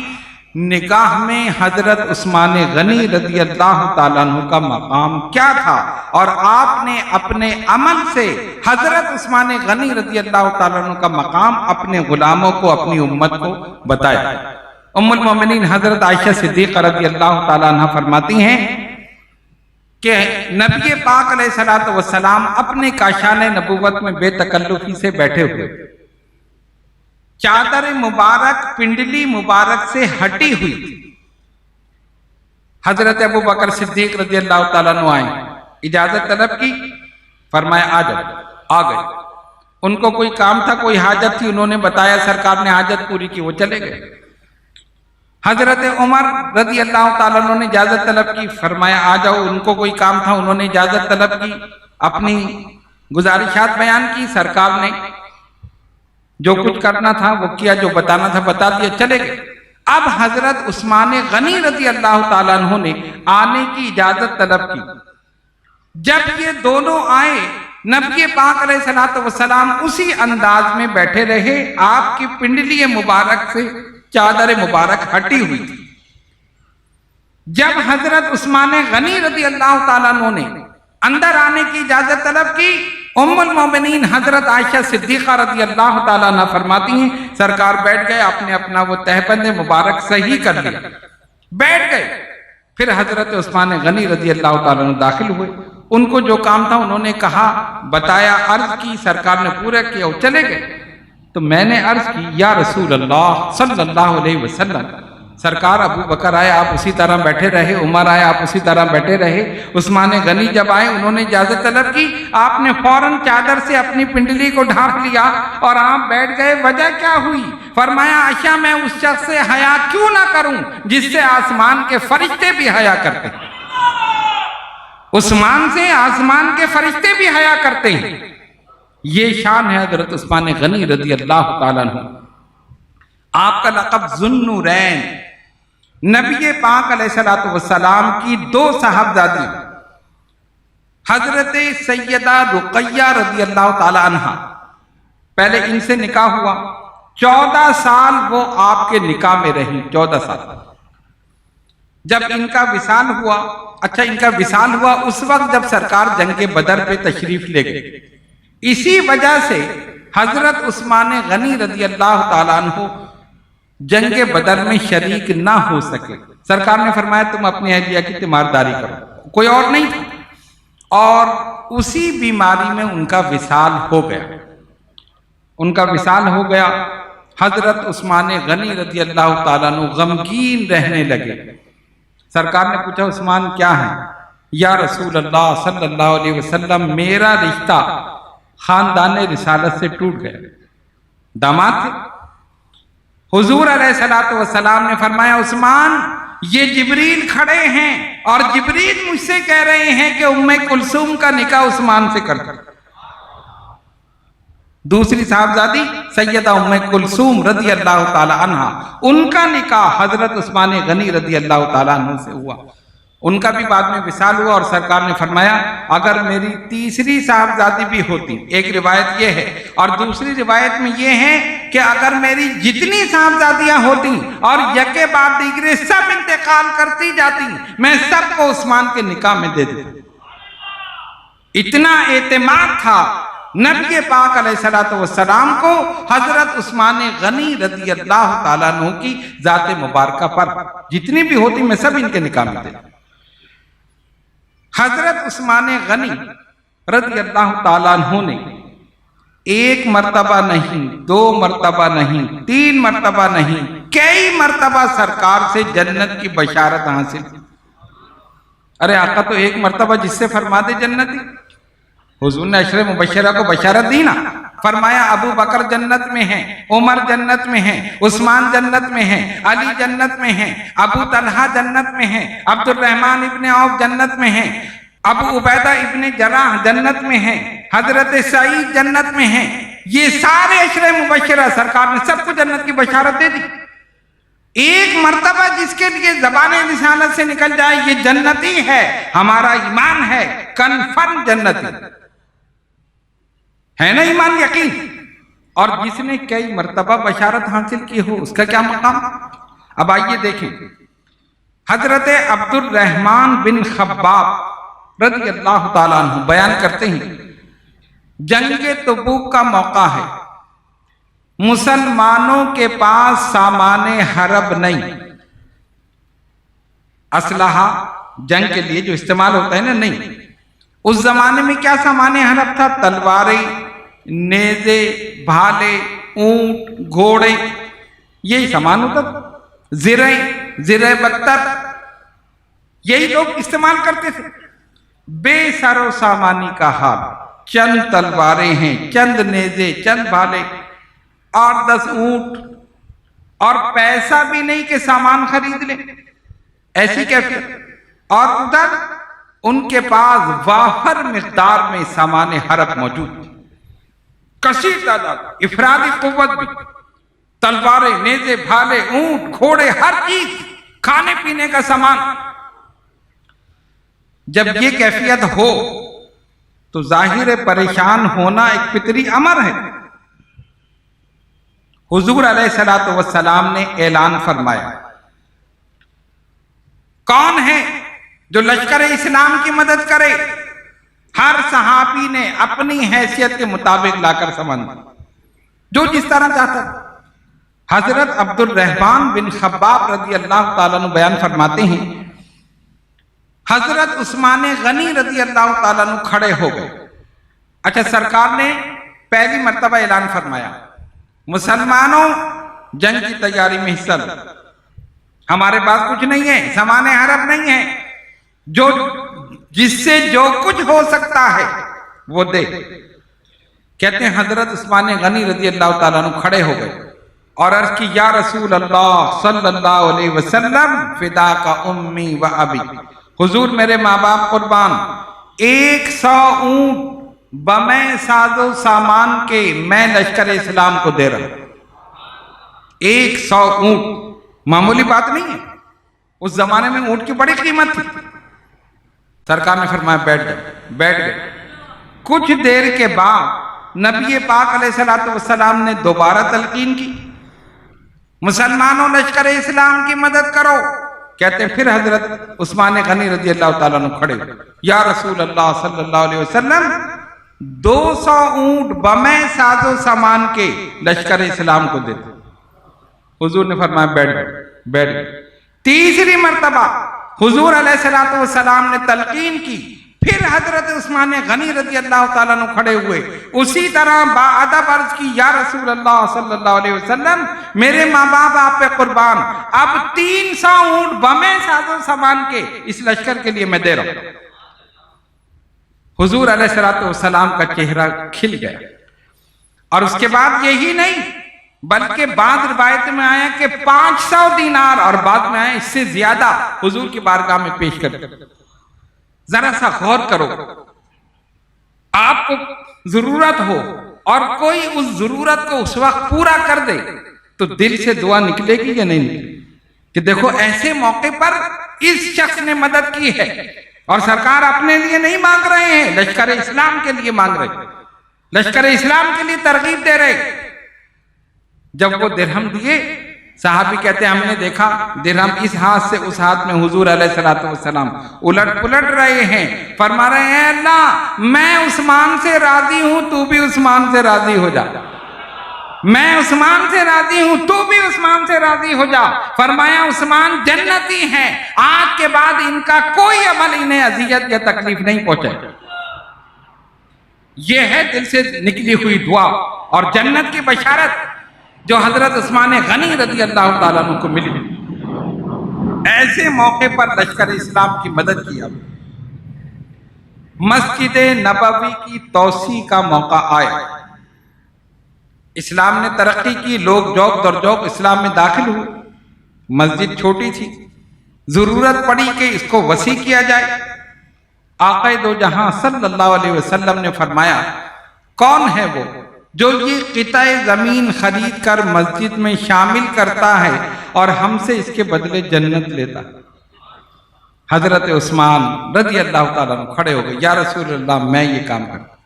نگاہ میں حضرت عثمان غنی رضی اللہ تعالیٰ عنہ کا مقام کیا تھا، اور آپ نے اپنے عمل سے حضرت عثمان غنی رضی اللہ تعالیٰ عنہ کا مقام اپنے غلاموں کو، اپنی امت کو بتایا۔ ام المومنین حضرت عائشہ صدیقہ رضی اللہ تعالیٰ عنہ فرماتی ہیں کہ نبی پاک علیہ السلام اپنے کاشان نبوت میں بے تکلفی سے بیٹھے ہوئے، چادر مبارک پنڈلی مبارک سے ہٹی ہوئی تھی۔ حضرت ابو بکر صدیق رضی اللہ تعالیٰ عنہ آئے، اجازت طلب کی، فرمایا آ جاؤ، آ گئے۔ ان کو کوئی کام تھا، کوئی حاجت تھی، انہوں نے بتایا، سرکار نے حاجت پوری کی، وہ چلے گئے۔ حضرت عمر رضی اللہ تعالیٰ عنہ نے اجازت طلب کی، فرمایا آ جاؤ، ان کو کوئی کام تھا، انہوں نے اجازت طلب کی، اپنی گزارشات بیان کی، سرکار نے جو کچھ کرنا تھا وہ کیا، جو بتانا تھا بتا دیا، چلے گئے۔ اب حضرت عثمان غنی رضی اللہ تعالیٰ عنہ نے آنے کی اجازت طلب کی۔ جب یہ دونوں آئے، نبی پاک علیہ الصلوۃ والسلام اسی انداز میں بیٹھے رہے، آپ کی پنڈلی مبارک سے چادر مبارک ہٹی ہوئی تھی۔ جب حضرت عثمان غنی رضی اللہ تعالیٰ عنہ نے اندر آنے کی اجازت طلب کی، ام المومنین حضرت عائشہ صدیقہ رضی اللہ تعالیٰ عنہ فرماتی ہیں سرکار بیٹھ گئے، آپ نے اپنا وہ تہبند مبارک صحیح کر لیا، بیٹھ گئے۔ پھر حضرت عثمان غنی رضی اللہ تعالیٰ عنہ داخل ہوئے، ان کو جو کام تھا انہوں نے کہا، بتایا، عرض کی، سرکار نے پورا کیا اور چلے گئے۔ تو میں نے عرض کی، یا رسول اللہ صلی اللہ علیہ وسلم، سرکار ابو بکر آئے آپ اسی طرح بیٹھے رہے، عمر آئے آپ اسی طرح بیٹھے رہے، عثمان غنی جب آئے انہوں نے اجازت طلب کی، آپ نے فوراً چادر سے اپنی پنڈلی کو ڈھانپ لیا اور آپ بیٹھ گئے، وجہ کیا ہوئی؟ فرمایا عائشہ میں اس شخص سے حیا کیوں نہ کروں جس سے آسمان کے فرشتے بھی حیا کرتے ہیں، عثمان سے آسمان کے فرشتے بھی حیا کرتے ہیں۔ یہ شان ہے حضرت عثمان غنی رضی اللہ تعالیٰ عنہ۔ آپ کا لقب ذوالنورین، نبی پاک علیہ الصلوۃ والسلام کی دو صاحبزادی حضرت سیدہ رقیہ رضی اللہ تعالیٰ عنہ، پہلے ان سے نکاح ہوا، 14 سال وہ آپ کے نکاح میں رہی، 14 سال۔ جب ان کا وصال ہوا، اچھا ان کا وصال ہوا اس وقت جب سرکار جنگ بدر پہ تشریف لے گئے، اسی وجہ سے حضرت عثمان غنی رضی اللہ تعالیٰ عنہ جنگ بدر میں شریک نہ ہو سکے۔ سرکار نے فرمایا تم اپنی اہلیہ کی تیمارداری کرو، کوئی اور نہیں تھا، اور اسی بیماری میں ان کا وصال ہو گیا، ان کا وصال ہو گیا۔ حضرت عثمان غنی رضی اللہ تعالیٰ عنہ غمگین رہنے لگے۔ سرکار نے پوچھا عثمان کیا ہے؟ یا رسول اللہ صلی اللہ علیہ وسلم میرا رشتہ خاندان رسالت سے ٹوٹ گیا، داماد تھے۔ حضور علیہ الصلوۃ والسلام نے فرمایا عثمان یہ جبریل کھڑے ہیں اور جبریل مجھ سے کہہ رہے ہیں کہ ام کلثوم کا نکاح عثمان سے کر دو۔ دوسری صاحبزادی سیدہ ام کلثوم رضی اللہ تعالی عنہ، ان کا نکاح حضرت عثمان غنی رضی اللہ تعالیٰ عنہ سے ہوا، ان کا بھی بعد میں وصال ہوا، اور سرکار نے فرمایا اگر میری تیسری صاحبزادی بھی ہوتی، ایک روایت یہ ہے اور دوسری روایت میں یہ ہے کہ اگر میری جتنی صاحبزادیاں ہوتی اور یکے بعد دیگرے سب انتقال کرتی جاتی، میں سب کو عثمان کے نکاح میں دے دیتا۔ اتنا اعتماد تھا نبی پاک علیہ الصلوۃ والسلام کو حضرت عثمان غنی رضی اللہ تعالیٰ عنہ کی ذات مبارکہ پر، جتنی بھی ہوتی میں سب ان کے نکاح میں دے دیتا۔ حضرت عثمان غنی رضی اللہ تعالیٰ عنہ نے ایک مرتبہ نہیں، 2 مرتبہ نہیں، 3 مرتبہ نہیں، کئی مرتبہ سرکار سے جنت کی بشارت حاصل کی۔ ارے آقا تو ایک مرتبہ جس سے فرما دے جنتی، حضور نے عشر مبشرہ کو بشارت دی نا، فرمایا ابو بکر جنت میں ہیں، عمر جنت میں ہیں، عثمان جنت میں ہیں، علی جنت میں ہیں، ابو طلحہ جنت میں ہیں، عبد الرحمن ابن عوف جنت میں ہیں، ابو عبیدہ ابن جراح جنت میں ہیں، حضرت سعید جنت میں ہیں۔ یہ سارے عشر مبشرہ سرکار نے سب کو جنت کی بشارت دے دی۔ ایک مرتبہ جس کے لیے زبان رسالت سے نکل جائے یہ جنتی ہے، ہمارا ایمان ہے کنفرم جنتی ہے نا، ایمان یقین۔ اور جس نے کئی مرتبہ بشارت حاصل کی ہو اس کا کیا مقام۔ اب آئیے دیکھیں، حضرت عبد الرحمن بن خباب رضی اللہ تعالیٰ عنہ بیان کرتے ہیں جنگ تبوک کا موقع ہے، مسلمانوں کے پاس سامان حرب نہیں، اسلحہ جنگ کے لیے جو استعمال ہوتا ہے نا، نہیں۔ اس زمانے میں کیا سامان حرب تھا؟ تلواریں، نیزے، بھالے، اونٹ، گھوڑے، یہی سامان ہوتا تھا، زرہ بختر، یہی لوگ استعمال کرتے تھے۔ بے سر و سامانی کا حال، چند تلواریں ہیں، چند نیزے، چند بھالے، 8-10 اونٹ اور پیسہ بھی نہیں کہ سامان خرید لیں، ایسی کیفیت۔ اور ادھر ان کے پاس وافر مقدار میں سامان حرب موجود تھی، کثیر تعداد، افرادی قوت بھی، تلواریں، نیزے، بھالے، اونٹ، گھوڑے، ہر چیز، کھانے پینے کا سامان۔ جب یہ کیفیت ہو تو ظاہر پریشان ہونا ایک فطری امر ہے۔ حضور علیہ الصلوۃ والسلام نے اعلان فرمایا، کون ہے جو لشکر اسلام کی مدد کرے؟ ہر صحابی نے اپنی حیثیت کے مطابق لا کر سامان دیا، جو جس طرح چاہتا تھا۔ حضرت عبد الرحمن بن خباب رضی اللہ تعالیٰ عنہ بیان فرماتے ہیں، حضرت عثمان غنی رضی اللہ تعالیٰ عنہ کھڑے ہو گئے۔ اچھا، سرکار نے پہلی مرتبہ اعلان فرمایا، مسلمانوں جنگ کی تیاری میں حصہ لو، ہمارے پاس کچھ نہیں ہے، سامان حرب نہیں ہے، جو جس سے جو کچھ ہو سکتا ہے وہ دے۔ کہتے ہیں حضرت عثمان غنی رضی اللہ تعالیٰ عنہ کھڑے ہو گئے اور عرض کی، یا رسول اللہ صلی اللہ علیہ وسلم، فدا کا امی و ابی، حضور میرے ماں باپ قربان، 100 اونٹ بمیں ساز و سامان کے میں لشکر اسلام کو دے رہا ہوں۔ 100 اونٹ معمولی بات نہیں ہے، اس زمانے میں اونٹ کی بڑی قیمت تھی۔ سرکار نے فرمایا بیٹھ جاؤ، بیٹھ گئے۔ کچھ دیر کے بعد نبی پاک علیہ الصلوۃ والسلام نے دوبارہ تلقین کی، مسلمانوں لشکر اسلام کی مدد کرو۔ کہتے ہیں پھر حضرت عثمان غنی رضی اللہ تعالیٰ عنہ کھڑے، یا رسول اللہ صلی اللہ علیہ وسلم، 200 اونٹ بمیں ساز و سامان کے لشکر اسلام کو دیتے۔ حضور نے فرمایا بیٹھ گئے، بیٹھ گئے۔ تیسری مرتبہ حضور علیہ الصلوۃ والسلام نے تلقین کی، پھر حضرت عثمان غنی رضی اللہ تعالیٰ عنہ کھڑے ہوئے، اسی طرح باادب عرض کی، یا رسول اللہ صلی اللہ علیہ وسلم، میرے ماں باپ آپ پہ قربان، اب 300 اونٹ بمیں ساز و سامان کے اس لشکر کے لیے میں دے رہا ہوں۔ حضور علیہ الصلوۃ والسلام کا چہرہ کھل گیا، اور اس کے بعد یہی نہیں بلکہ بعض روایت میں آیا کہ 500 دینار، اور بعد میں آیا اس سے زیادہ حضور کی بارگاہ میں پیش کر۔ ذرا سا غور کرو، آپ کو ضرورت ہو اور کوئی اس ضرورت کو اس وقت پورا کر دے تو دل سے دعا نکلے گی یا نہیں نکلے گی کہ دیکھو ایسے موقع پر اس شخص نے مدد کی ہے، اور سرکار اپنے لیے نہیں مانگ رہے ہیں، لشکر اسلام کے لیے مانگ رہے ہیں، لشکر اسلام کے لیے ترغیب دے رہے۔ جب وہ درہم دیے، صحابی کہتے ہیں ہم نے دیکھا درہم اس ہاتھ سے اس ہاتھ میں حضور علیہ الصلوۃ والسلام الٹ پلٹ رہے ہیں، فرما رہے ہیں اللہ میں عثمان سے راضی ہوں، تو بھی عثمان سے راضی ہو جا، میں عثمان سے راضی ہوں، تو بھی عثمان سے راضی ہو جا۔ فرمایا عثمان جنتی ہیں، آج کے بعد ان کا کوئی عمل انہیں اذیت یا تکلیف نہیں پہنچے۔ یہ ہے دل سے نکلی ہوئی دعا اور جنت کی بشارت جو حضرت عثمان غنی رضی اللہ تعالیٰ عنہ کو ملی۔ ایسے موقع پر لشکر اسلام کی مدد کیا۔ مسجد نبوی کی توسیع کا موقع آیا، اسلام نے ترقی کی، لوگ جوق در جوق اسلام میں داخل ہوئے۔ مسجد چھوٹی تھی، ضرورت پڑی کہ اس کو وسیع کیا جائے۔ آقا دو جہاں صلی اللہ علیہ وسلم نے فرمایا، کون ہے وہ جو یہ قطع زمین خرید کر مسجد میں شامل کرتا ہے اور ہم سے اس کے بدلے جنت لیتا؟ حضرت عثمان رضی اللہ تعالیٰ عنہ کھڑے ہو گئے، یا رسول اللہ میں یہ کام کرتا۔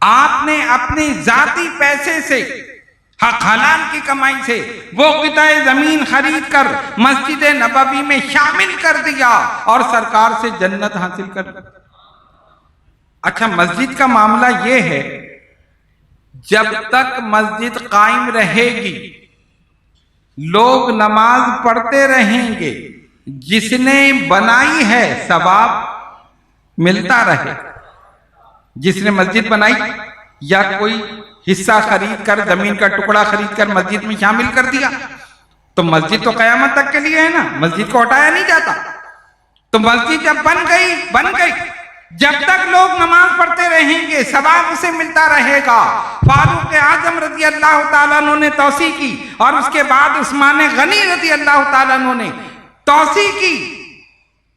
آپ نے اپنی ذاتی پیسے سے، حق حلال کی کمائی سے وہ قطع زمین خرید کر مسجد نبوی میں شامل کر دیا اور سرکار سے جنت حاصل کر دی۔ اچھا، مسجد کا معاملہ یہ ہے، جب تک مسجد قائم رہے گی، لوگ نماز پڑھتے رہیں گے، جس نے بنائی ہے ثواب ملتا رہے۔ جس نے مسجد بنائی یا کوئی حصہ خرید کر، زمین کا ٹکڑا خرید کر مسجد میں شامل کر دیا، تو مسجد تو قیامت تک کے لیے ہے نا، مسجد کو ہٹایا نہیں جاتا۔ تو مسجد جب بن گئی جب تک لوگ نماز پڑھتے رہیں گے ثواب اسے ملتا رہے گا۔ فاروق اعظم رضی اللہ تعالیٰ عنہ نے توسیع کی، اور اس کے بعد عثمان غنی رضی اللہ تعالیٰ عنہ نے توسیع کی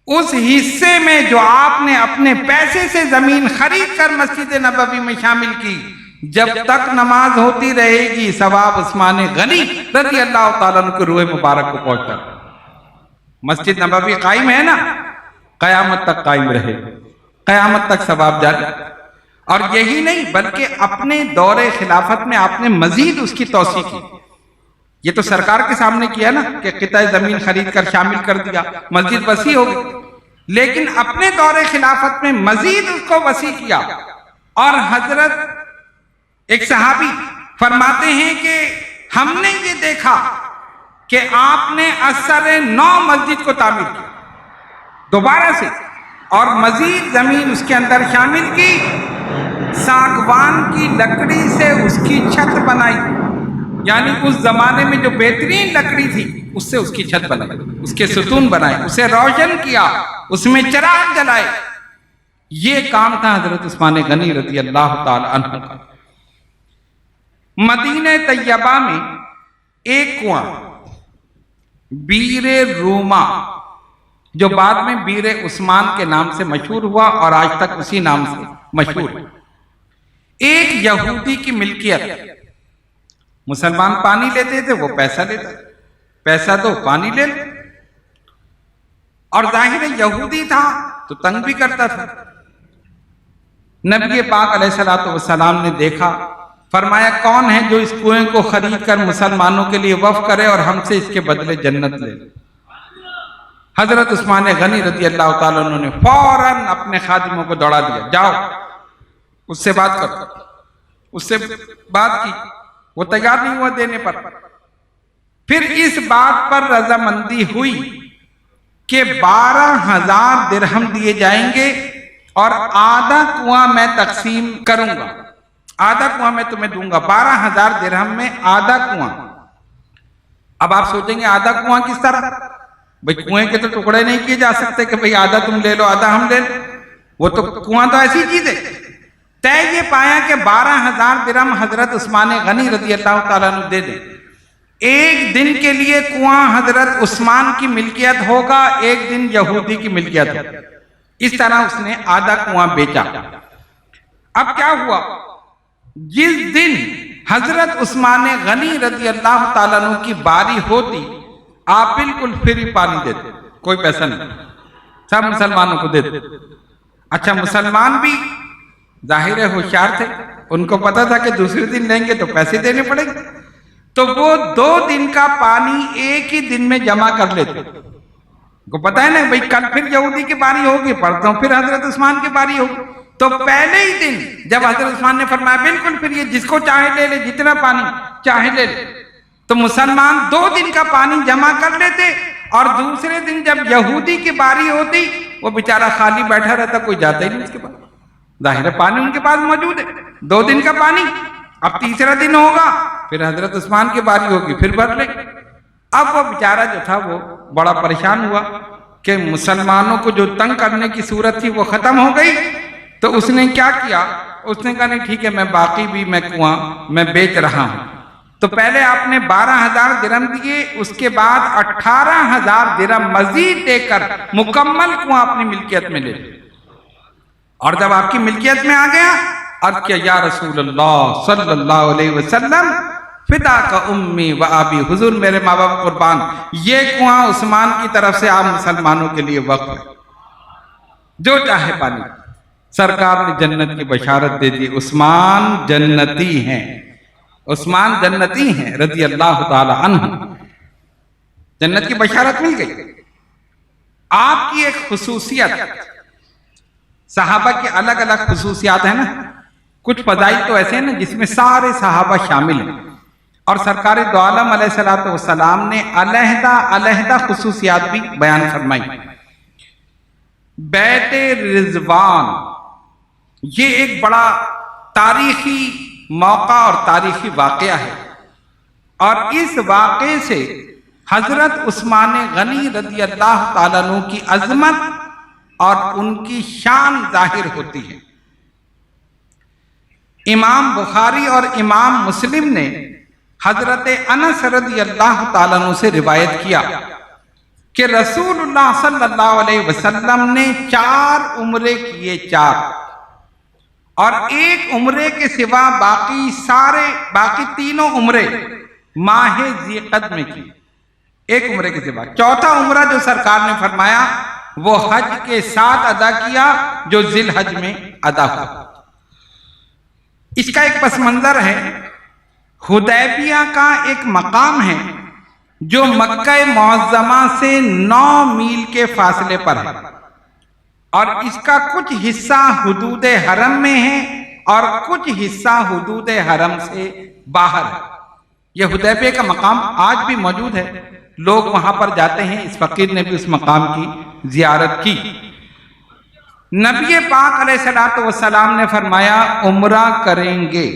اس حصے میں جو آپ نے اپنے پیسے سے زمین خرید کر مسجد نبوی میں شامل کی۔ جب تک نماز ہوتی رہے گی ثواب عثمان غنی رضی اللہ تعالیٰ عنہ کے روح مبارک کو پہنچتا ہے۔ مسجد نبوی قائم ہے نا، قیامت تک قائم رہے، قیامت تک ثواب جاری۔ اور یہی نہیں بلکہ اپنے دور خلافت میں آپ نے مزید اس کی توسیع کی۔ یہ تو سرکار کے سامنے کیا نا کہ قطع زمین خرید کر شامل کر دیا، مسجد وسیع ہو گئی، لیکن اپنے دور خلافت میں مزید اس کو وسیع کیا۔ اور حضرت ایک صحابی فرماتے ہیں کہ ہم نے یہ دیکھا کہ آپ نے اثر 9 مسجد کو تعمیر کیا دوبارہ سے، اور مزید زمین اس کے اندر شامل کی، ساگوان کی لکڑی سے اس کی چھت بنائی، یعنی اس زمانے میں جو بہترین لکڑی تھی اس سے اس کی چھت بنائی، اس کے ستون بنائے، اسے روشن کیا، اس میں چراغ جلائے۔ یہ کام تھا حضرت عثمان غنی رضی اللہ تعالی عنہ کا۔ مدینہ طیبہ میں ایک کنواں بیر روما، جو بعد میں بیر عثمان کے نام سے مشہور ہوا اور آج تک اسی نام سے مشہور ہے، ایک یہودی کی ملکیت۔ مسلمان پانی لیتے تھے، وہ پیسہ لیتا، پیسہ دو پانی لے لو، اور ظاہر یہودی تھا تو تنگ بھی کرتا تھا۔ نبی پاک علیہ السلام نے دیکھا، فرمایا کون ہے جو اس کنویں کو خرید کر مسلمانوں کے لیے وقف کرے اور ہم سے اس کے بدلے جنت لے۔ حضرت عثمان غنی رضی اللہ تعالیٰ عنہ نے فوراً اپنے خادموں کو دوڑا دیا، جاؤ اس سے بات کرو، اس سے بات کی، وہ تیار نہیں ہوا دینے پر۔ پھر اس بات پر رضامندی ہوئی کہ 12,000 درہم دیے جائیں گے اور آدھا کنواں میں تقسیم کروں گا، آدھا کنواں میں تمہیں دوں گا، 12,000 درہم میں آدھا کنواں۔ اب آپ سوچیں گے آدھا کنواں کس طرح؟ بھئی کنویں کے تو ٹکڑے نہیں کیے جا سکتے کہ بھئی آدھا تم لے لو آدھا ہم لے لو، وہ تو کنواں تو ایسی چیز ہے۔ طے یہ پایا کہ 12,000 درہم حضرت عثمان غنی رضی اللہ تعالیٰ عنہ دے دیں، ایک دن کے لیے کنواں حضرت عثمان کی ملکیت ہوگا، ایک دن یہودی کی ملکیت ہوگا۔ اس طرح اس نے آدھا کنواں بیچا۔ اب کیا ہوا، جس دن حضرت عثمان غنی رضی اللہ تعالیٰ عنہ کی باری ہوتی، آپ بالکل فری پانی دیتے، کوئی پیسہ نہیں، سب مسلمانوں کو دیتے۔ اچھا مسلمان بھی ظاہر ہوشیار تھے، ان کو پتا تھا کہ دوسرے دن لیں گے تو پیسے دینے پڑیں گے، تو وہ 2 دن کا پانی ایک ہی دن میں جمع کر لیتے۔ کو پتا ہے نا بھئی کل پھر یہودی کی باری ہوگی، پرسوں پھر حضرت عثمان کی باری ہوگی، تو پہلے ہی دن جب حضرت عثمان نے فرمایا بالکل پھر یہ جس کو چاہے لے لے، جتنا پانی چاہے لے لے، تو مسلمان 2 دن کا پانی جمع کر لیتے، اور دوسرے دن جب یہودی کی باری ہوتی وہ بیچارہ خالی بیٹھا رہتا، کوئی جاتا ہی نہیں اس کے پاس، ظاہر پانی ان کے پاس موجود ہے، 2 دن کا پانی۔ اب تیسرا دن ہوگا پھر حضرت عثمان کی باری ہوگی، پھر بھر لیں۔ اب وہ بیچارہ جو تھا وہ بڑا پریشان ہوا کہ مسلمانوں کو جو تنگ کرنے کی صورت تھی وہ ختم ہو گئی، تو اس نے کیا کیا، اس نے کہا نہیں ٹھیک ہے میں باقی بھی میں کنواں میں بیچ رہا ہوں۔ تو پہلے آپ نے 12,000 درہم دیے، اس کے بعد 18,000 درہم مزید دے کر مکمل کنواں اپنی ملکیت میں لے لیا، اور جب آپ کی ملکیت میں آ گیا، عرض کیا یا رسول اللہ صلی اللہ علیہ وسلم فدا کا امی و ابی، حضور میرے ماں باپ قربان، یہ کنواں عثمان کی طرف سے آپ مسلمانوں کے لیے وقف ہے، جو چاہے پانی۔ سرکار نے جنت کی بشارت دے دی، عثمان جنتی ہیں، عثمان جنتی ہیں رضی اللہ تعالی عنہ، جنت کی بشارت مل گئی۔ آپ کی ایک خصوصیت، صحابہ کی الگ الگ خصوصیات ہیں نا، کچھ فضائل تو ایسے ہیں نا جس میں سارے صحابہ شامل ہیں، اور سرکار دو عالم علیہ السلام نے علیحدہ علیحدہ خصوصیات بھی بیان فرمائی۔ بیت رضوان یہ ایک بڑا تاریخی موقع اور تاریخی واقعہ ہے، اور اس واقعے سے حضرت عثمان غنی رضی اللہ تعالیٰ عنہ کی عظمت اور ان کی شان ظاہر ہوتی ہے۔ امام بخاری اور امام مسلم نے حضرت انس رضی اللہ تعالیٰ عنہ سے روایت کیا کہ رسول اللہ صلی اللہ علیہ وسلم نے 4 عمرے کیے، 4، اور ایک عمرے کے سوا باقی تینوں عمرے ماہ ذی قعدہ میں کی، ایک عمرے کے سوا۔ چوتھا عمرہ جو سرکار نے فرمایا وہ حج کے ساتھ ادا کیا جو ذی الحج میں ادا ہوا۔ اس کا ایک پس منظر ہے، حدیبیہ کا ایک مقام ہے جو مکہ معظمہ سے 9 میل کے فاصلے پر ہے، اور اس کا کچھ حصہ حدود حرم میں ہے اور کچھ حصہ حدود حرم سے باہر ہے۔ یہ حدیبیہ کا مقام آج بھی موجود ہے، لوگ وہاں پر جاتے ہیں۔ اس فقیر نے بھی اس مقام کی زیارت کی۔ نبی پاک علیہ الصلوۃ والسلام نے فرمایا عمرہ کریں گے،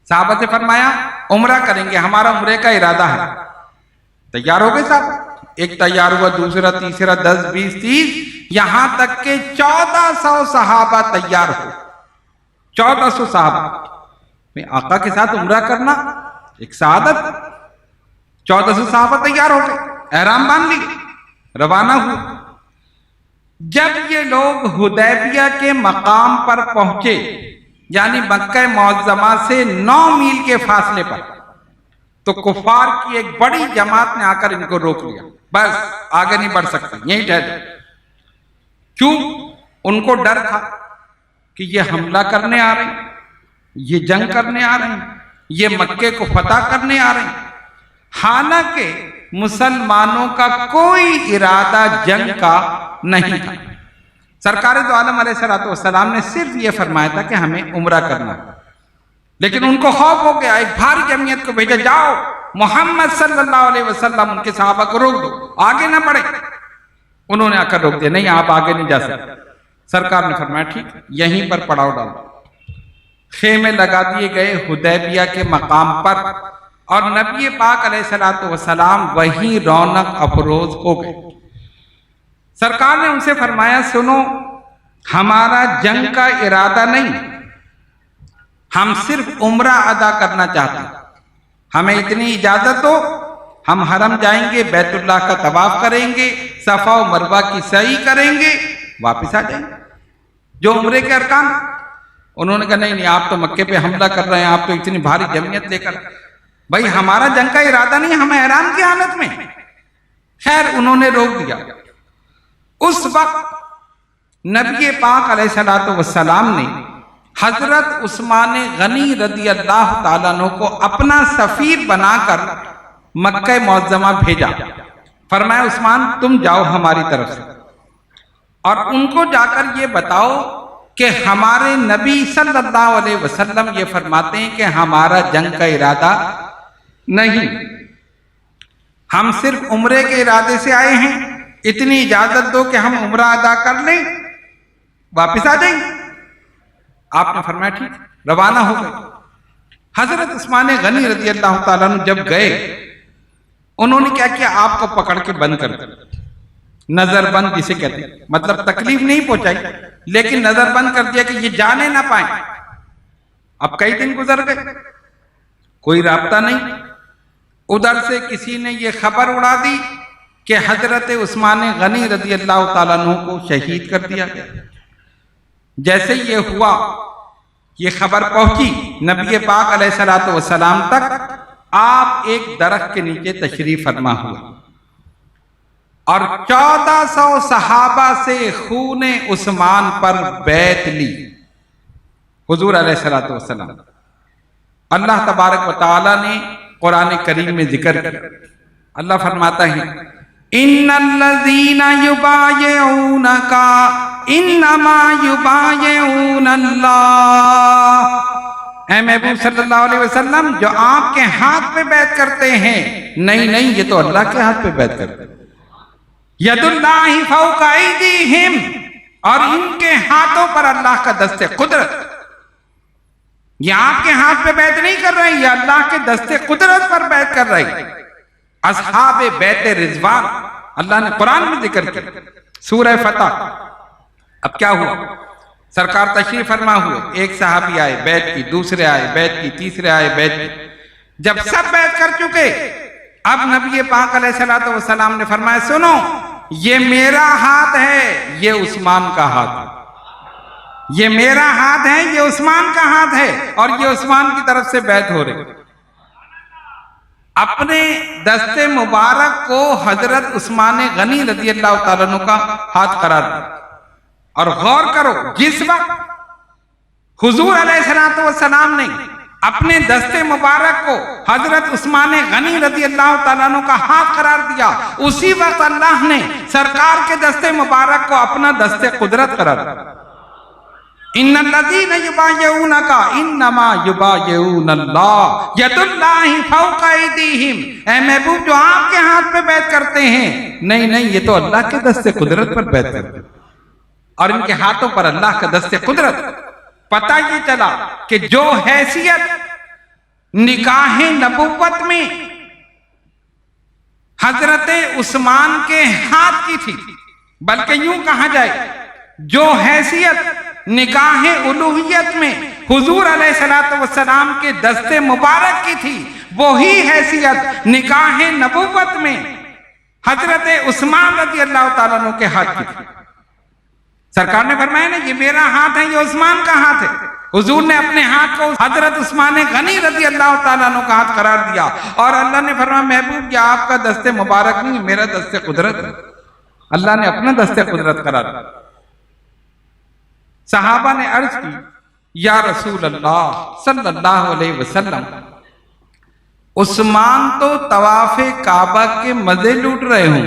صحابہ سے فرمایا عمرہ کریں گے، ہمارا عمرے کا ارادہ ہے۔ تیار ہو گئے صاحب، ایک تیار ہوا، دوسرا، تیسرا، 10، 20، 30، یہاں تک کہ 1400 صحابہ تیار ہو۔ 1400 صحابہ میں آقا کے ساتھ عمرہ کرنا ایک سعادت۔ 1400 صحابہ تیار ہو گئے، احرام باندھ لیے، روانہ ہوئے۔ جب یہ لوگ حدیبیہ کے مقام پر پہنچے، یعنی مکہ معظمہ سے 9 میل کے فاصلے پر، تو کفار کی ایک بڑی جماعت نے آ کر ان کو روک لیا، بس آگے نہیں بڑھ سکتے، یہیں ٹھہر جائیں۔ کیوں؟ ان کو ڈر تھا کہ یہ حملہ کرنے آ رہے ہیں، یہ جنگ کرنے آ رہے ہیں، یہ مکے کو فتح کرنے آ رہے ہیں۔ حالانکہ مسلمانوں کا کوئی ارادہ جنگ کا نہیں تھا۔ سرکار دو عالم علیہ الصلوۃ والسلام نے صرف یہ فرمایا تھا کہ ہمیں عمرہ کرنا ہے، لیکن ان کو خوف ہو گیا، ایک بھاری جمعیت کو بھیجا، جاؤ محمد صلی اللہ علیہ وسلم ان کے صحابہ کو روک دو، آگے نہ بڑھے۔ انہوں نے آ کر روک دیا، نہیں آپ آگے نہیں جا سکتے۔ سرکار نے فرمایا ٹھیک، یہیں پر پڑاؤ ڈالو۔ خیمے لگا دیے گئے حدیبیہ کے مقام پر، اور نبی پاک علیہ الصلوۃ والسلام وہیں رونق افروز ہو گئے۔ سرکار نے ان سے فرمایا سنو، ہمارا جنگ کا ارادہ نہیں، ہم صرف عمرہ ادا کرنا چاہتے ہیں، ہمیں اتنی اجازت دو، ہم حرم جائیں گے، بیت اللہ کا طواف کریں گے، صفا و مروہ کی سعی کریں گے، واپس آ جائیں گے۔ جو عمرے کے ارکان، انہوں نے کہا نہیں آپ تو مکے پہ حملہ کر رہے ہیں، آپ تو اتنی بھاری جمعیت لے کر، بھائی ہمارا جنگ کا ارادہ نہیں، ہم احرام کی حالت میں۔ خیر انہوں نے روک دیا۔ اس وقت نبی پاک علیہ الصلوۃ والسلام نے حضرت عثمان غنی رضی اللہ تعالیٰ عنہ کو اپنا سفیر بنا کر مکہ معظمہ بھیجا۔ فرمایا عثمان تم جاؤ ہماری طرف سے، اور ان کو جا کر یہ بتاؤ کہ ہمارے نبی صلی اللہ علیہ وسلم یہ فرماتے ہیں کہ ہمارا جنگ کا ارادہ نہیں، ہم صرف عمرے کے ارادے سے آئے ہیں، اتنی اجازت دو کہ ہم عمرہ ادا کر لیں، واپس آ جائیں گے۔ آپ نے فرمایا ٹھیک، روانہ ہو گئے۔ حضرت عثمان غنی رضی اللہ تعالیٰ عنہ جب گئے، انہوں نے کیا کیا، آپ کو پکڑ کے بند کر دیا، نظر بند جسے کہتے ہیں، مطلب تکلیف نہیں پہنچائی لیکن نظر بند کر دیا کہ یہ جانے نہ پائیں۔ اب کئی دن گزر گئے، کوئی رابطہ نہیں۔ ادھر سے کسی نے یہ خبر اڑا دی کہ حضرت عثمان غنی رضی اللہ تعالیٰ عنہ کو شہید کر دیا گیا۔ جیسے یہ ہوا، یہ خبر پہنچی نبی پاک علیہ الصلوۃ والسلام تک، آپ ایک درخت کے نیچے تشریف فرما ہوئے، اور 1400 صحابہ سے خون عثمان پر بیعت لی حضور علیہ الصلوۃ والسلام۔ اللہ تبارک و تعالی نے قرآن کریم میں ذکر کیا، اللہ فرماتا ہے ان الذین یبایعونک انما یبایعون اللہ، اے محبوب صلی اللہ علیہ وسلم جو آپ کے ہاتھ پہ بیعت کرتے ہیں، نہیں یہ تو اللہ کے ہاتھ پہ بیعت کرتے ہیں، ید اللہ فوق ایدیہم، اور ان کے ہاتھوں پر اللہ کا دست قدرت، یہ آپ کے ہاتھ پہ بیعت نہیں کر رہے ہیں، یہ اللہ کے دست قدرت پر بیعت کر رہے ہیں۔ اصحاب بیت رضوان، اللہ نے قرآن میں ذکر کیا، سورہ فتح۔ اب کیا ہوا؟ سرکار تشریف فرما ہوئے، ایک صحابی آئے بیعت کی، دوسرے آئے بیعت کی، تیسرے آئے بیعت کی۔ جب سب بیعت کر چکے، اب نبی پاک علیہ الصلوۃ والسلام نے فرمایا سنو، یہ میرا ہاتھ ہے، یہ عثمان کا ہاتھ ہے، یہ میرا ہاتھ ہے، یہ عثمان کا ہاتھ ہے، اور یہ عثمان کی طرف سے بیعت ہو رہی۔ اپنے دست مبارک کو حضرت عثمان غنی رضی اللہ تعالیٰ عنہ کا ہاتھ قرار دیا۔ اور غور کرو، جس وقت حضور علیہ الصلوۃ والسلام نے اپنے دست مبارک کو حضرت عثمان غنی رضی اللہ تعالیٰ عنہ کا ہاتھ قرار دیا، اسی وقت اللہ نے سرکار کے دست مبارک کو اپنا دست قدرت قرار دیا۔ ان الذین یبایعونک انما یبایعون اللہ ید اللہ فوق ایدیہم۔ اے محبوب، جو آپ کے ہاتھ پہ بیعت کرتے ہیں، نہیں یہ تو اللہ کے دست قدرت پر بیعت کرتے ہیں، اور ان کے ہاتھوں پر اللہ کا دست قدرت۔ پتہ یہ چلا کہ جو حیثیت نکاح نبوت میں حضرت عثمان کے ہاتھ کی تھی، بلکہ یوں کہا جائے جو حیثیت نکاح الوہیت میں حضور علیہ الصلوۃ والسلام کے دست مبارک کی تھی، وہی حیثیت نکاح نبوت میں حضرت عثمان رضی اللہ تعالیٰ عنہ کے ہاتھ کی تھی۔ سرکار نے فرمایا نا، یہ میرا ہاتھ ہے، یہ عثمان کا ہاتھ ہے۔ حضور نے اپنے ہاتھ کو حضرت عثمان غنی رضی اللہ تعالیٰ عنہ کا ہاتھ قرار دیا، اور اللہ نے فرمایا محبوب یہ آپ کا دست مبارک نہیں، میرا دست قدرت ہے۔ اللہ نے اپنا دست قدرت قرار دیا۔ صحابہ نے عرض کی یا رسول اللہ صلی اللہ علیہ وسلم، عثمان تو طواف کعبہ کے مزے لوٹ رہے ہوں،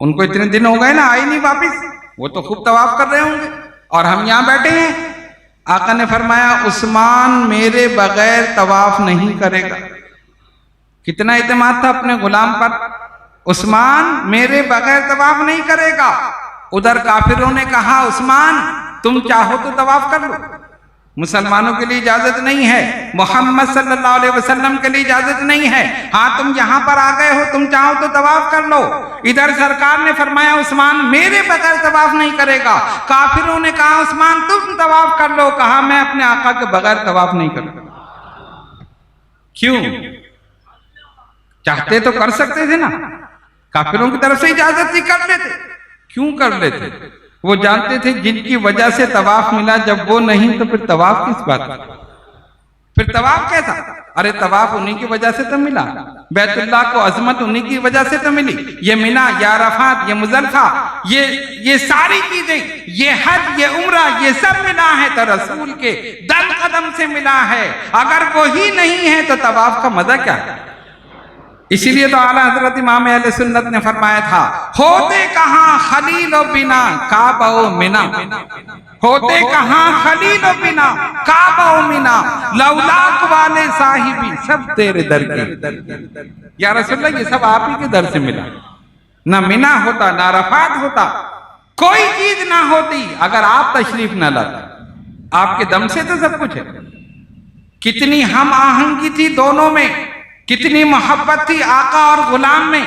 ان کو اتنے دن ہو گئے نا آئے نہیں واپس، وہ تو خوب طواف کر رہے ہوں گے، اور ہم یہاں بیٹھے ہیں۔ آقا نے فرمایا عثمان میرے بغیر طواف نہیں کرے گا۔ کتنا اعتماد تھا اپنے غلام پر، عثمان میرے بغیر طواف نہیں کرے گا۔ ادھر کافروں نے کہا عثمان تم چاہو تو طواف کر لو، مسلمانوں کے لیے اجازت نہیں ہے، محمد صلی اللہ علیہ وسلم کے لیے اجازت نہیں ہے، ہاں تم یہاں پر آ گئے ہو، تم چاہو تو طواف کر لو۔ ادھر سرکار نے فرمایا عثمان میرے بغیر طواف نہیں کرے گا۔ کافروں نے کہا عثمان تم طواف کر لو، کہا میں اپنے آقا کے بغیر طواف نہیں کروں۔ کیوں؟ چاہتے تو کر سکتے تھے نا، کافروں کی طرف سے اجازت تھی، کر لیتے۔ کیوں کر لیتے؟ وہ جانتے تھے جن کی وجہ سے طواف ملا، جب وہ نہیں تو پھر طواف کس بات کا؟ پھر طواف کیسا؟ ارے طواف انہی کی وجہ سے تو ملا، بیت اللہ کو عظمت انہی کی وجہ سے تو ملی، یہ منی، یہ عرفات، یہ مزدلفہ، یہ ساری چیزیں، یہ حج، یہ عمرہ، یہ سب ملا ہے تو رسول کے دل قدم سے ملا ہے۔ اگر وہی نہیں ہے تو طواف کا مزہ کیا ہے؟ اسی لیے تو اعلیٰ حضرت امام اہل سنت نے فرمایا تھا ہوتے کہاں خلیل و بنا کعبہ و منا، ہوتے کہاں خلیل و بنا کعبہ و منا، لولاک والے صاحبی سب تیرے در کے۔ یا رسول اللہ یہ سب آپ ہی کے در سے ملا، نہ منا ہوتا، نہ عرفات ہوتا، کوئی چیز نہ ہوتی اگر آپ تشریف نہ لاتے۔ آپ کے دم سے تو سب کچھ ہے۔ کتنی ہم آہنگی تھی دونوں میں، کتنی محبت تھی آقا اور غلام میں،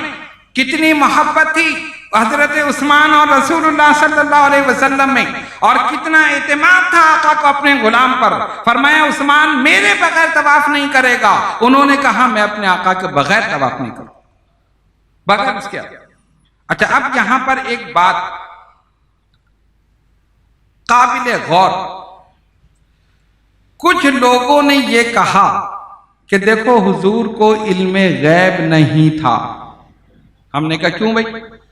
کتنی محبت تھی حضرت عثمان اور رسول اللہ صلی اللہ علیہ وسلم میں، اور کتنا اعتماد تھا آقا کو اپنے غلام پر۔ فرمایا عثمان میرے بغیر طواف نہیں کرے گا، انہوں نے کہا میں اپنے آقا کے بغیر طواف نہیں کروں، بغیر اس کے۔ اچھا اب یہاں پر ایک بات قابل غور، کچھ لوگوں نے یہ کہا کہ دیکھو حضور کو علم غیب نہیں تھا۔ ہم نے کہا کیوں بھائی،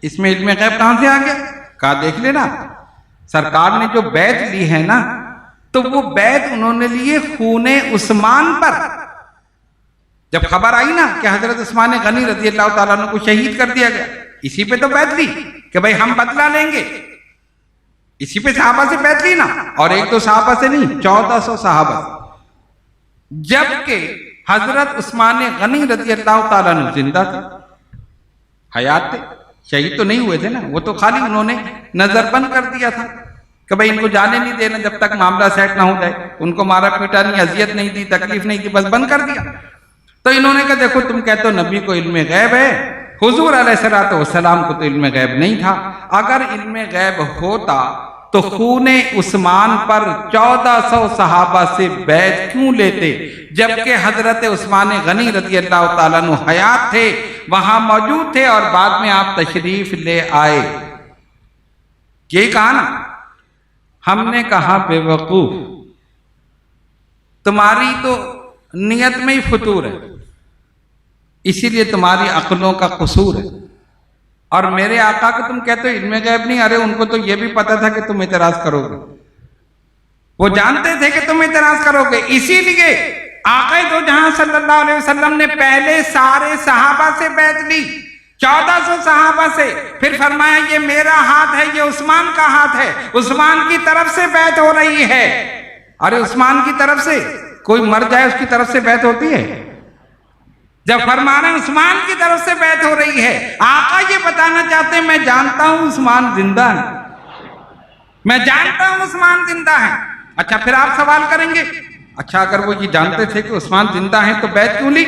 اس میں علم غیب کہاں سے آ گیا؟ کہا دیکھ لینا، سرکار نے جو بیعت لی ہے نا، تو وہ بیعت انہوں نے لیے خون عثمان پر۔ جب خبر آئی نا کہ حضرت عثمان غنی رضی اللہ تعالیٰ عنہ کو شہید کر دیا گیا، اسی پہ تو بیعت لی کہ بھائی ہم بدلہ لیں گے، اسی پہ صحابہ سے بیعت لی نا، اور ایک دو صحابہ سے نہیں، 1400 صحابہ سے۔ جبکہ حضرت عثمان غنی رضی اللہ تعالیٰ عنہ زندہ تھے، حیات تھے، شہید تو نہیں ہوئے تھے نا، وہ تو خالی انہوں نے نظر بند کر دیا تھا کہ بھائی ان کو جانے نہیں دینا جب تک معاملہ سیٹ نہ ہو جائے، ان کو مارا پیٹا نہیں، اذیت نہیں دی، تکلیف نہیں دی، بس بند کر دیا۔ تو انہوں نے کہا دیکھو تم کہتے ہو نبی کو علم غیب ہے، حضور علیہ الصلوۃ والسلام کو تو علم غیب نہیں تھا. اگر علم غیب ہوتا تو خون عثمان پر 1400 صحابہ سے بیعت کیوں لیتے، جبکہ حضرت عثمان غنی رضی اللہ تعالیٰ عنہ حیات تھے، وہاں موجود تھے اور بعد میں آپ تشریف لے آئے. یہی کہا نا. ہم نے کہا بے وقوف، تمہاری تو نیت میں ہی فطور ہے، اسی لیے تمہاری عقلوں کا قصور ہے. اور میرے آقا کو تم کہتے ہو علم غیب نہیں. ارے ان کو تو یہ بھی پتا تھا کہ تم اعتراض کرو گے، وہ جانتے تھے کہ تم اعتراض کرو گے. اسی لیے آقا دو جہاں صلی اللہ علیہ وسلم نے پہلے سارے صحابہ سے بیعت لی، 1400 صحابہ سے. پھر فرمایا یہ میرا ہاتھ ہے، یہ عثمان کا ہاتھ ہے، عثمان کی طرف سے بیعت ہو رہی ہے. ارے عثمان کی طرف سے کوئی مر جائے اس کی طرف سے بیعت ہوتی ہے؟ جب فرما رہے ہیں عثمان کی طرف سے بیعت ہو رہی ہے، آقا یہ بتانا چاہتے ہیں میں جانتا ہوں عثمان زندہ ہے، میں جانتا ہوں عثمان زندہ ہے. اچھا پھر آپ سوال کریں گے اچھا اگر وہ یہ جانتے تھے کہ عثمان زندہ ہیں تو بیعت کیوں لی؟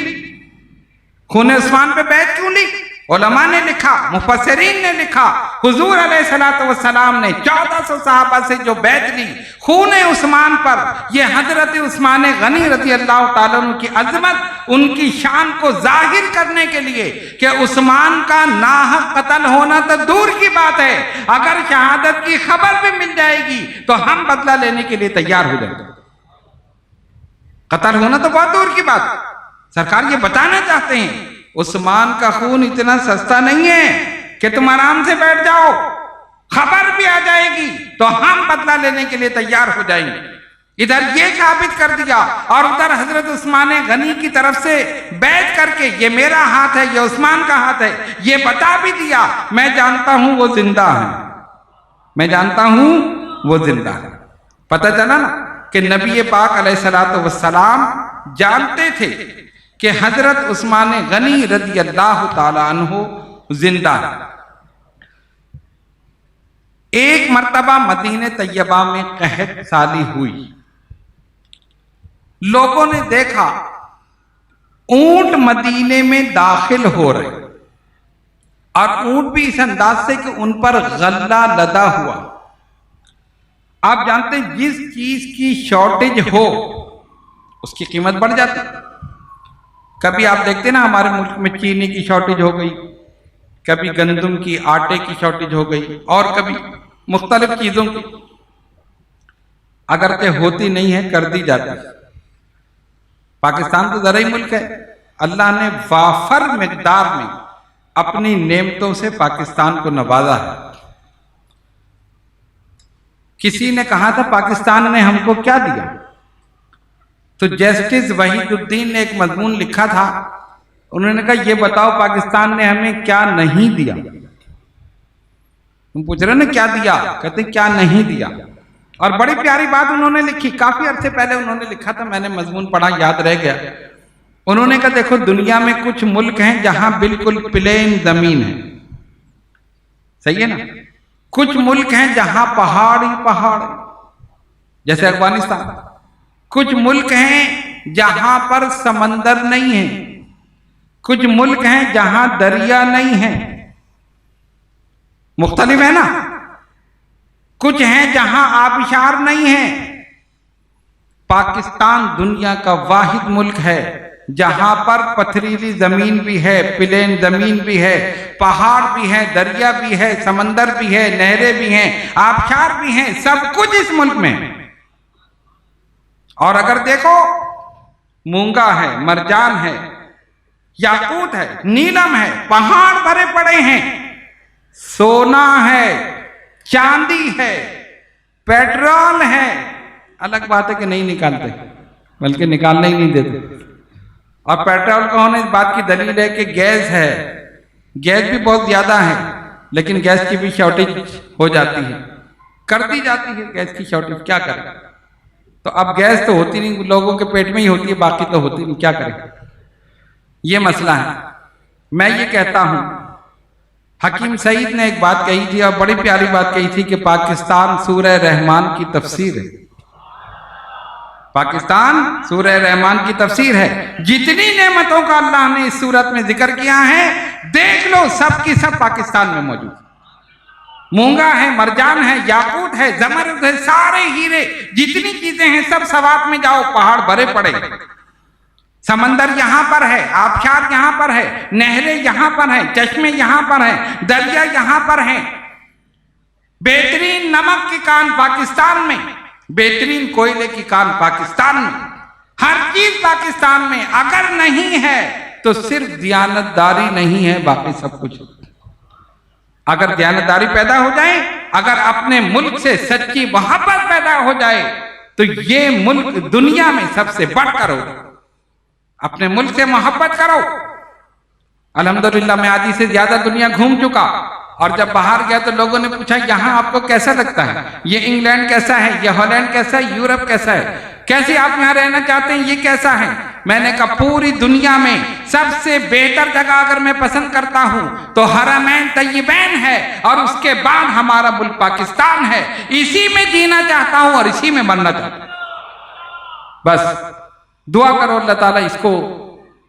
خون عثمان پہ بیعت کیوں لی؟ علماء نے لکھا، مفسرین نے لکھا، حضور علیہ الصلوۃ والسلام نے 1400 صحابہ سے جو بیعت لی خون عثمان پر، یہ حضرت عثمان غنی رضی اللہ تعالیٰ عنہ کی عظمت، ان کی شان کو ظاہر کرنے کے لیے کہ عثمان کا ناحق قتل ہونا تو دور کی بات ہے، اگر شہادت کی خبر بھی مل جائے گی تو ہم بدلہ لینے کے لیے تیار ہو جائیں گے. قتل ہونا تو بہت دور کی بات. سرکار یہ بتانا چاہتے ہیں عثمان کا خون اتنا سستا نہیں ہے کہ تم آرام سے بیٹھ جاؤ، خبر بھی آ جائے گی تو ہم بدلہ لینے کے لیے تیار ہو جائیں گے. ادھر یہ ثابت کر دیا اور ادھر حضرت عثمان غنی کی طرف سے بیعت کر کے یہ میرا ہاتھ ہے، یہ عثمان کا ہاتھ ہے، یہ بتا بھی دیا میں جانتا ہوں وہ زندہ ہے، میں جانتا ہوں وہ زندہ ہے. پتہ چلا نا کہ نبی پاک علیہ الصلوۃ والسلام جانتے تھے کہ حضرت عثمان غنی رضی اللہ تعالی عنہ زندہ ہے. ایک مرتبہ مدینہ طیبہ میں قحط سالی ہوئی، لوگوں نے دیکھا اونٹ مدینے میں داخل ہو رہے اور اونٹ بھی اس انداز سے کہ ان پر غلہ لدا ہوا. آپ جانتے ہیں جس چیز کی شارٹیج ہو اس کی قیمت بڑھ جاتی. کبھی آپ دیکھتے نا ہمارے ملک میں چینی کی شارٹیج ہو گئی، کبھی گندم کی، آٹے کی شارٹیج ہو گئی، اور کبھی مختلف چیزوں کی. اگرچہ ہوتی نہیں ہے کر دی جاتی ہے. پاکستان تو زرعی ملک ہے، اللہ نے وافر مقدار میں اپنی نعمتوں سے پاکستان کو نوازا ہے. کسی نے کہا تھا پاکستان نے ہم کو کیا دیا، تو جسٹس وحید الدین نے ایک مضمون لکھا تھا، انہوں نے کہا یہ بتاؤ پاکستان نے ہمیں کیا نہیں دیا. تم پوچھ رہے نا کیا دیا، کہتے ہیں کیا نہیں دیا. اور بڑی پیاری بات انہوں نے لکھی، کافی عرصے پہلے انہوں نے لکھا تھا، میں نے مضمون پڑھا یاد رہ گیا. انہوں نے کہا دیکھو دنیا میں کچھ ملک ہیں جہاں بالکل پلین زمین ہے، صحیح ہے نا، کچھ ملک ہیں جہاں پہاڑ ہی پہاڑ، جیسے افغانستان. کچھ ملک ہیں جہاں پر سمندر نہیں ہے، کچھ ملک ہیں جہاں دریا نہیں ہے، مختلف ہے نا. کچھ ہیں جہاں آبشار نہیں ہے. پاکستان دنیا کا واحد ملک ہے جہاں پر پتھریلی زمین بھی ہے، پلین زمین بھی ہے، پہاڑ بھی ہے، دریا بھی ہے، سمندر بھی ہے، نہریں بھی ہیں، آبشار بھی ہیں، سب کچھ اس ملک میں. اور اگر دیکھو مونگا ہے، مرجان ہے، یاقوت ہے، نیلم ہے، پہاڑ بھرے پڑے ہیں، سونا ہے، چاندی ہے، پیٹرول ہے. الگ بات ہے کہ نہیں نکالتے، بلکہ نکالنے ہی نہیں دیتے. اور پیٹرول کا ہونے اس بات کی دلیل ہے کہ گیس ہے، گیس بھی بہت زیادہ ہے، لیکن گیس کی بھی شارٹیج ہو جاتی ہے، کر دی جاتی ہے گیس کی شارٹیج. کیا کریں؟ تو اب گیس تو ہوتی نہیں، لوگوں کے پیٹ میں ہی ہوتی ہے، باقی تو ہوتی نہیں، کیا کریں؟ یہ مسئلہ ہے. میں یہ کہتا ہوں حکیم سعید نے ایک بات کہی تھی اور بڑی پیاری بات کہی تھی کہ پاکستان سورہ رحمان کی تفسیر ہے. پاکستان سورہ رحمان کی تفسیر ہے، جتنی نعمتوں کا اللہ نے اس صورت میں ذکر کیا ہے دیکھ لو سب کی سب پاکستان میں موجود ہے۔ مونگا ہے، مرجان ہے، یاقوت ہے، زمرد ہے، سارے ہیرے جتنی چیزیں ہیں سب سوات میں جاؤ، پہاڑ بھرے پڑے، سمندر یہاں پر ہے، آبشار یہاں پر ہے، نہریں یہاں پر ہیں، چشمے یہاں پر ہیں، دریا یہاں پر ہیں، بہترین نمک کی کان پاکستان میں، بہترین کوئلے کی کان پاکستان میں، ہر چیز پاکستان میں، اگر نہیں ہے تو صرف دیانتداری نہیں ہے، باقی سب کچھ ہے۔ اگر دیانتداری پیدا ہو جائے، اگر اپنے ملک سے سچی محبت پیدا ہو جائے تو یہ ملک دنیا میں سب سے بڑھ کر ہو۔ اپنے ملک سے محبت کرو۔ الحمدللہ میں آدھی سے زیادہ دنیا گھوم چکا، اور جب باہر گیا تو لوگوں نے پوچھا یہاں آپ کو کیسا لگتا ہے، یہ انگلینڈ کیسا ہے، یہ ہالینڈ کیسا ہے، یورپ کیسا ہے، کیسے آپ یہاں رہنا چاہتے ہیں، یہ کیسا ہے؟ میں نے کہا پوری دنیا میں سب سے بہتر جگہ اگر میں پسند کرتا ہوں تو حرمین طیبین ہے، اور اس کے بعد ہمارا ملک پاکستان ہے، اسی میں جینا چاہتا ہوں اور اسی میں مرنا چاہتا ہوں۔ بس دعا کرو اللہ تعالیٰ اس کو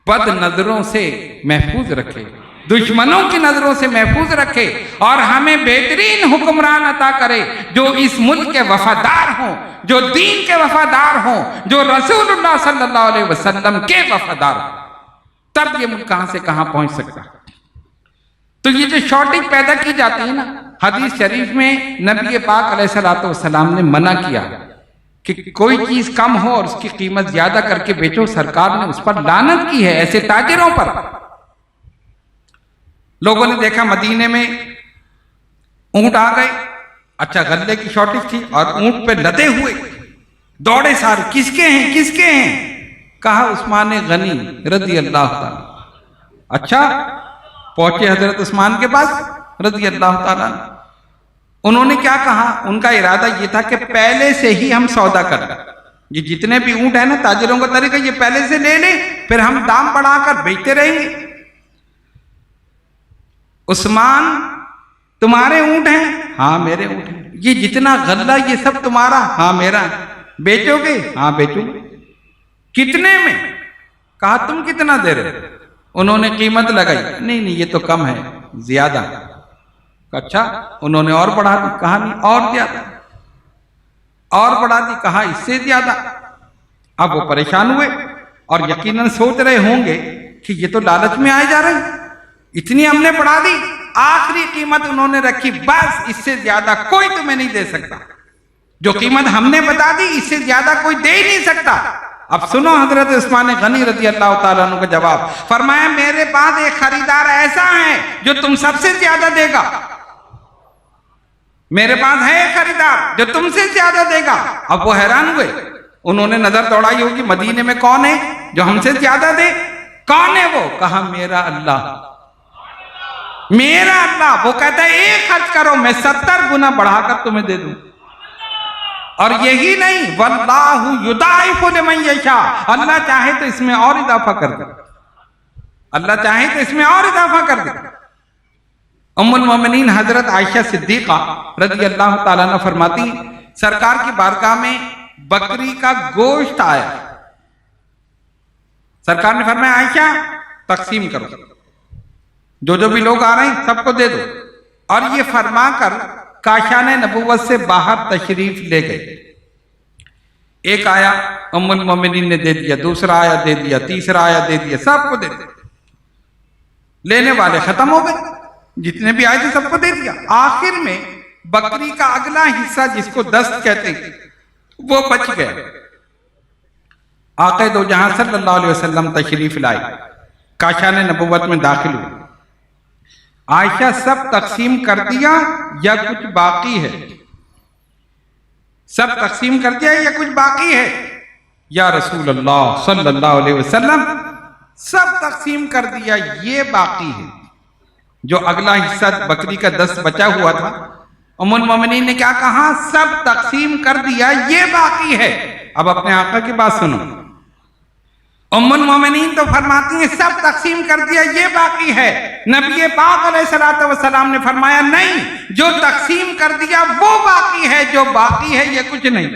بد نظروں سے محفوظ رکھے، دشمنوں کی نظروں سے محفوظ رکھے، اور ہمیں بہترین حکمران عطا کرے جو اس ملک کے وفادار ہوں، جو دین کے وفادار ہوں، جو رسول اللہ صلی اللہ علیہ وسلم کے وفادار ہوں، تب یہ ملک کہاں سے کہاں پہنچ سکتا ہے۔ تو یہ جو شارٹیج پیدا کی جاتی ہے نا، حدیث شریف میں نبی پاک علیہ السلام نے منع کیا کہ کوئی چیز کم ہو اور اس کی قیمت زیادہ کر کے بیچو، سرکار نے اس پر لعنت کی ہے، ایسے تاجروں پر۔ لوگوں نے دیکھا مدینے میں اونٹ آ گئے، اچھا غلے کی شارٹیج تھی اور اونٹ پہ لدے ہوئے دوڑے سارے، کس کے ہیں کس کے ہیں؟ کہا عثمان غنی رضی اللہ تعالیٰ۔ اچھا پہنچے حضرت عثمان کے پاس رضی اللہ تعالیٰ، انہوں نے کیا کہا؟ ان کا ارادہ یہ تھا کہ پہلے سے ہی ہم سودا کر لیں، یہ جتنے بھی اونٹ ہیں نا تاجروں کا طریقہ یہ پہلے سے لے لیں، پھر ہم دام بڑھا کر بیچتے رہیں گے۔ عثمان تمہارے اونٹ ہیں؟ ہاں میرے اونٹ ہیں۔ یہ جتنا غلہ یہ سب تمہارا؟ ہاں میرا۔ بیچو گے؟ ہاں بیچو گے۔ کتنے میں؟ کہا تم کتنا دے رہے؟ انہوں نے قیمت لگائی، نہیں نہیں یہ تو کم ہے، زیادہ۔ اچھا انہوں نے اور بڑھا دی، کہا نہیں اور زیادہ، اور بڑھا دی، کہا اس سے زیادہ۔ اب وہ پریشان ہوئے اور یقیناً سوچ رہے ہوں گے کہ یہ تو لالچ میں آئے جا رہے ہیں، اتنی ہم نے بڑھا دی۔ آخری قیمت انہوں نے رکھی، بس اس سے زیادہ کوئی تمہیں نہیں دے سکتا، جو قیمت ہم نے بتا دی اس سے زیادہ کوئی دے ہی نہیں سکتا۔ اب سنو حضرت عثمان غنی رضی اللہ تعالیٰ عنہ کا جواب، فرمایا میرے پاس ایک خریدار ایسا ہے جو تم سب سے زیادہ دے گا، میرے پاس ہے ایک خریدار جو تم سے زیادہ دے گا۔ اب وہ حیران ہوئے، انہوں نے نظر دوڑائی ہوگی مدینے میں کون ہے جو ہم سے زیادہ دے، کون ہے وہ؟ کہا میرا اللہ، میرا اللہ۔ وہ کہتا ہے ایک خرچ کرو میں 70 گنا بڑھا کر تمہیں دے دوں، اور یہی نہیں واللہ یضاعف لمن یشاء، اللہ چاہے تو اس میں اور اضافہ کر دے، اللہ چاہے تو اس میں اور اضافہ کر دے۔ ام المومنین حضرت عائشہ صدیقہ رضی اللہ تعالیٰ عنہ فرماتی سرکار کی بارگاہ میں بکری کا گوشت آیا، سرکار نے فرمایا عائشہ تقسیم کرو، جو بھی لوگ آ رہے ہیں سب کو دے دو، اور یہ فرما کر کاشان نبوت سے باہر تشریف لے گئے۔ ایک آیا ام المومنین نے دے دیا، دوسرا آیا دے دیا، تیسرا آیا دے دیا، سب کو دے دیا۔ لینے والے ختم ہو گئے، جتنے بھی آئے تھے سب کو دے دیا۔ آخر میں بکری کا اگلا حصہ جس کو دست کہتے ہیں وہ بچ گیا۔ آقا دو جہاں صلی اللہ علیہ وسلم تشریف لائے، کاشان نبوت میں داخل ہوئے۔ عائشہ سب تقسیم کر دیا یا کچھ باقی ہے؟ سب تقسیم کر دیا یا کچھ باقی ہے؟ یا رسول اللہ صلی اللہ علیہ وسلم سب تقسیم کر دیا، یہ باقی ہے۔ جو اگلا حصہ بکری کا دست بچا ہوا تھا، ام المومنین نے کیا کہا؟ سب تقسیم کر دیا، یہ باقی ہے۔ اب اپنے آقا کی بات سنو، ام المومنین تو فرماتی ہیں سب تقسیم کر دیا یہ باقی ہے، نبی پاک علیہ السلام نے فرمایا نہیں، جو تقسیم کر دیا وہ باقی ہے، جو باقی ہے یہ کچھ نہیں۔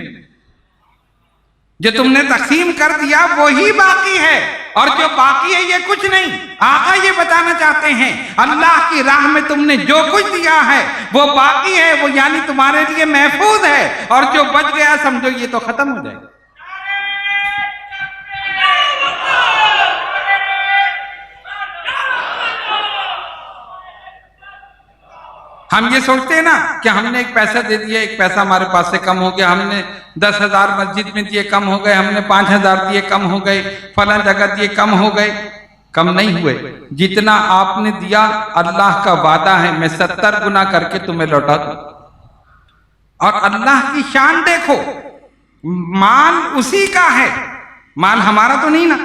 جو تم نے تقسیم کر دیا وہی باقی ہے، اور جو باقی ہے یہ کچھ نہیں۔ آقا یہ بتانا چاہتے ہیں اللہ کی راہ میں تم نے جو کچھ دیا ہے وہ باقی ہے، وہ یعنی تمہارے لیے محفوظ ہے، اور جو بچ گیا سمجھو یہ تو ختم ہو جائے گا۔ ہم یہ سوچتے ہیں نا کہ ہم نے ایک پیسہ دے دیا، ایک پیسہ ہمارے پاس سے کم ہو گیا، ہم نے 10,000 مسجد میں دیے کم ہو گئے، ہم نے 5,000 دیے کم ہو گئے، فلاں جگہ دیے کم ہو گئے۔ کم نہیں ہوئے، جتنا آپ نے دیا اللہ کا وعدہ ہے میں 70 گنا کر کے تمہیں لوٹا دوں۔ اور اللہ کی شان دیکھو، مال اسی کا ہے، مال ہمارا تو نہیں نا،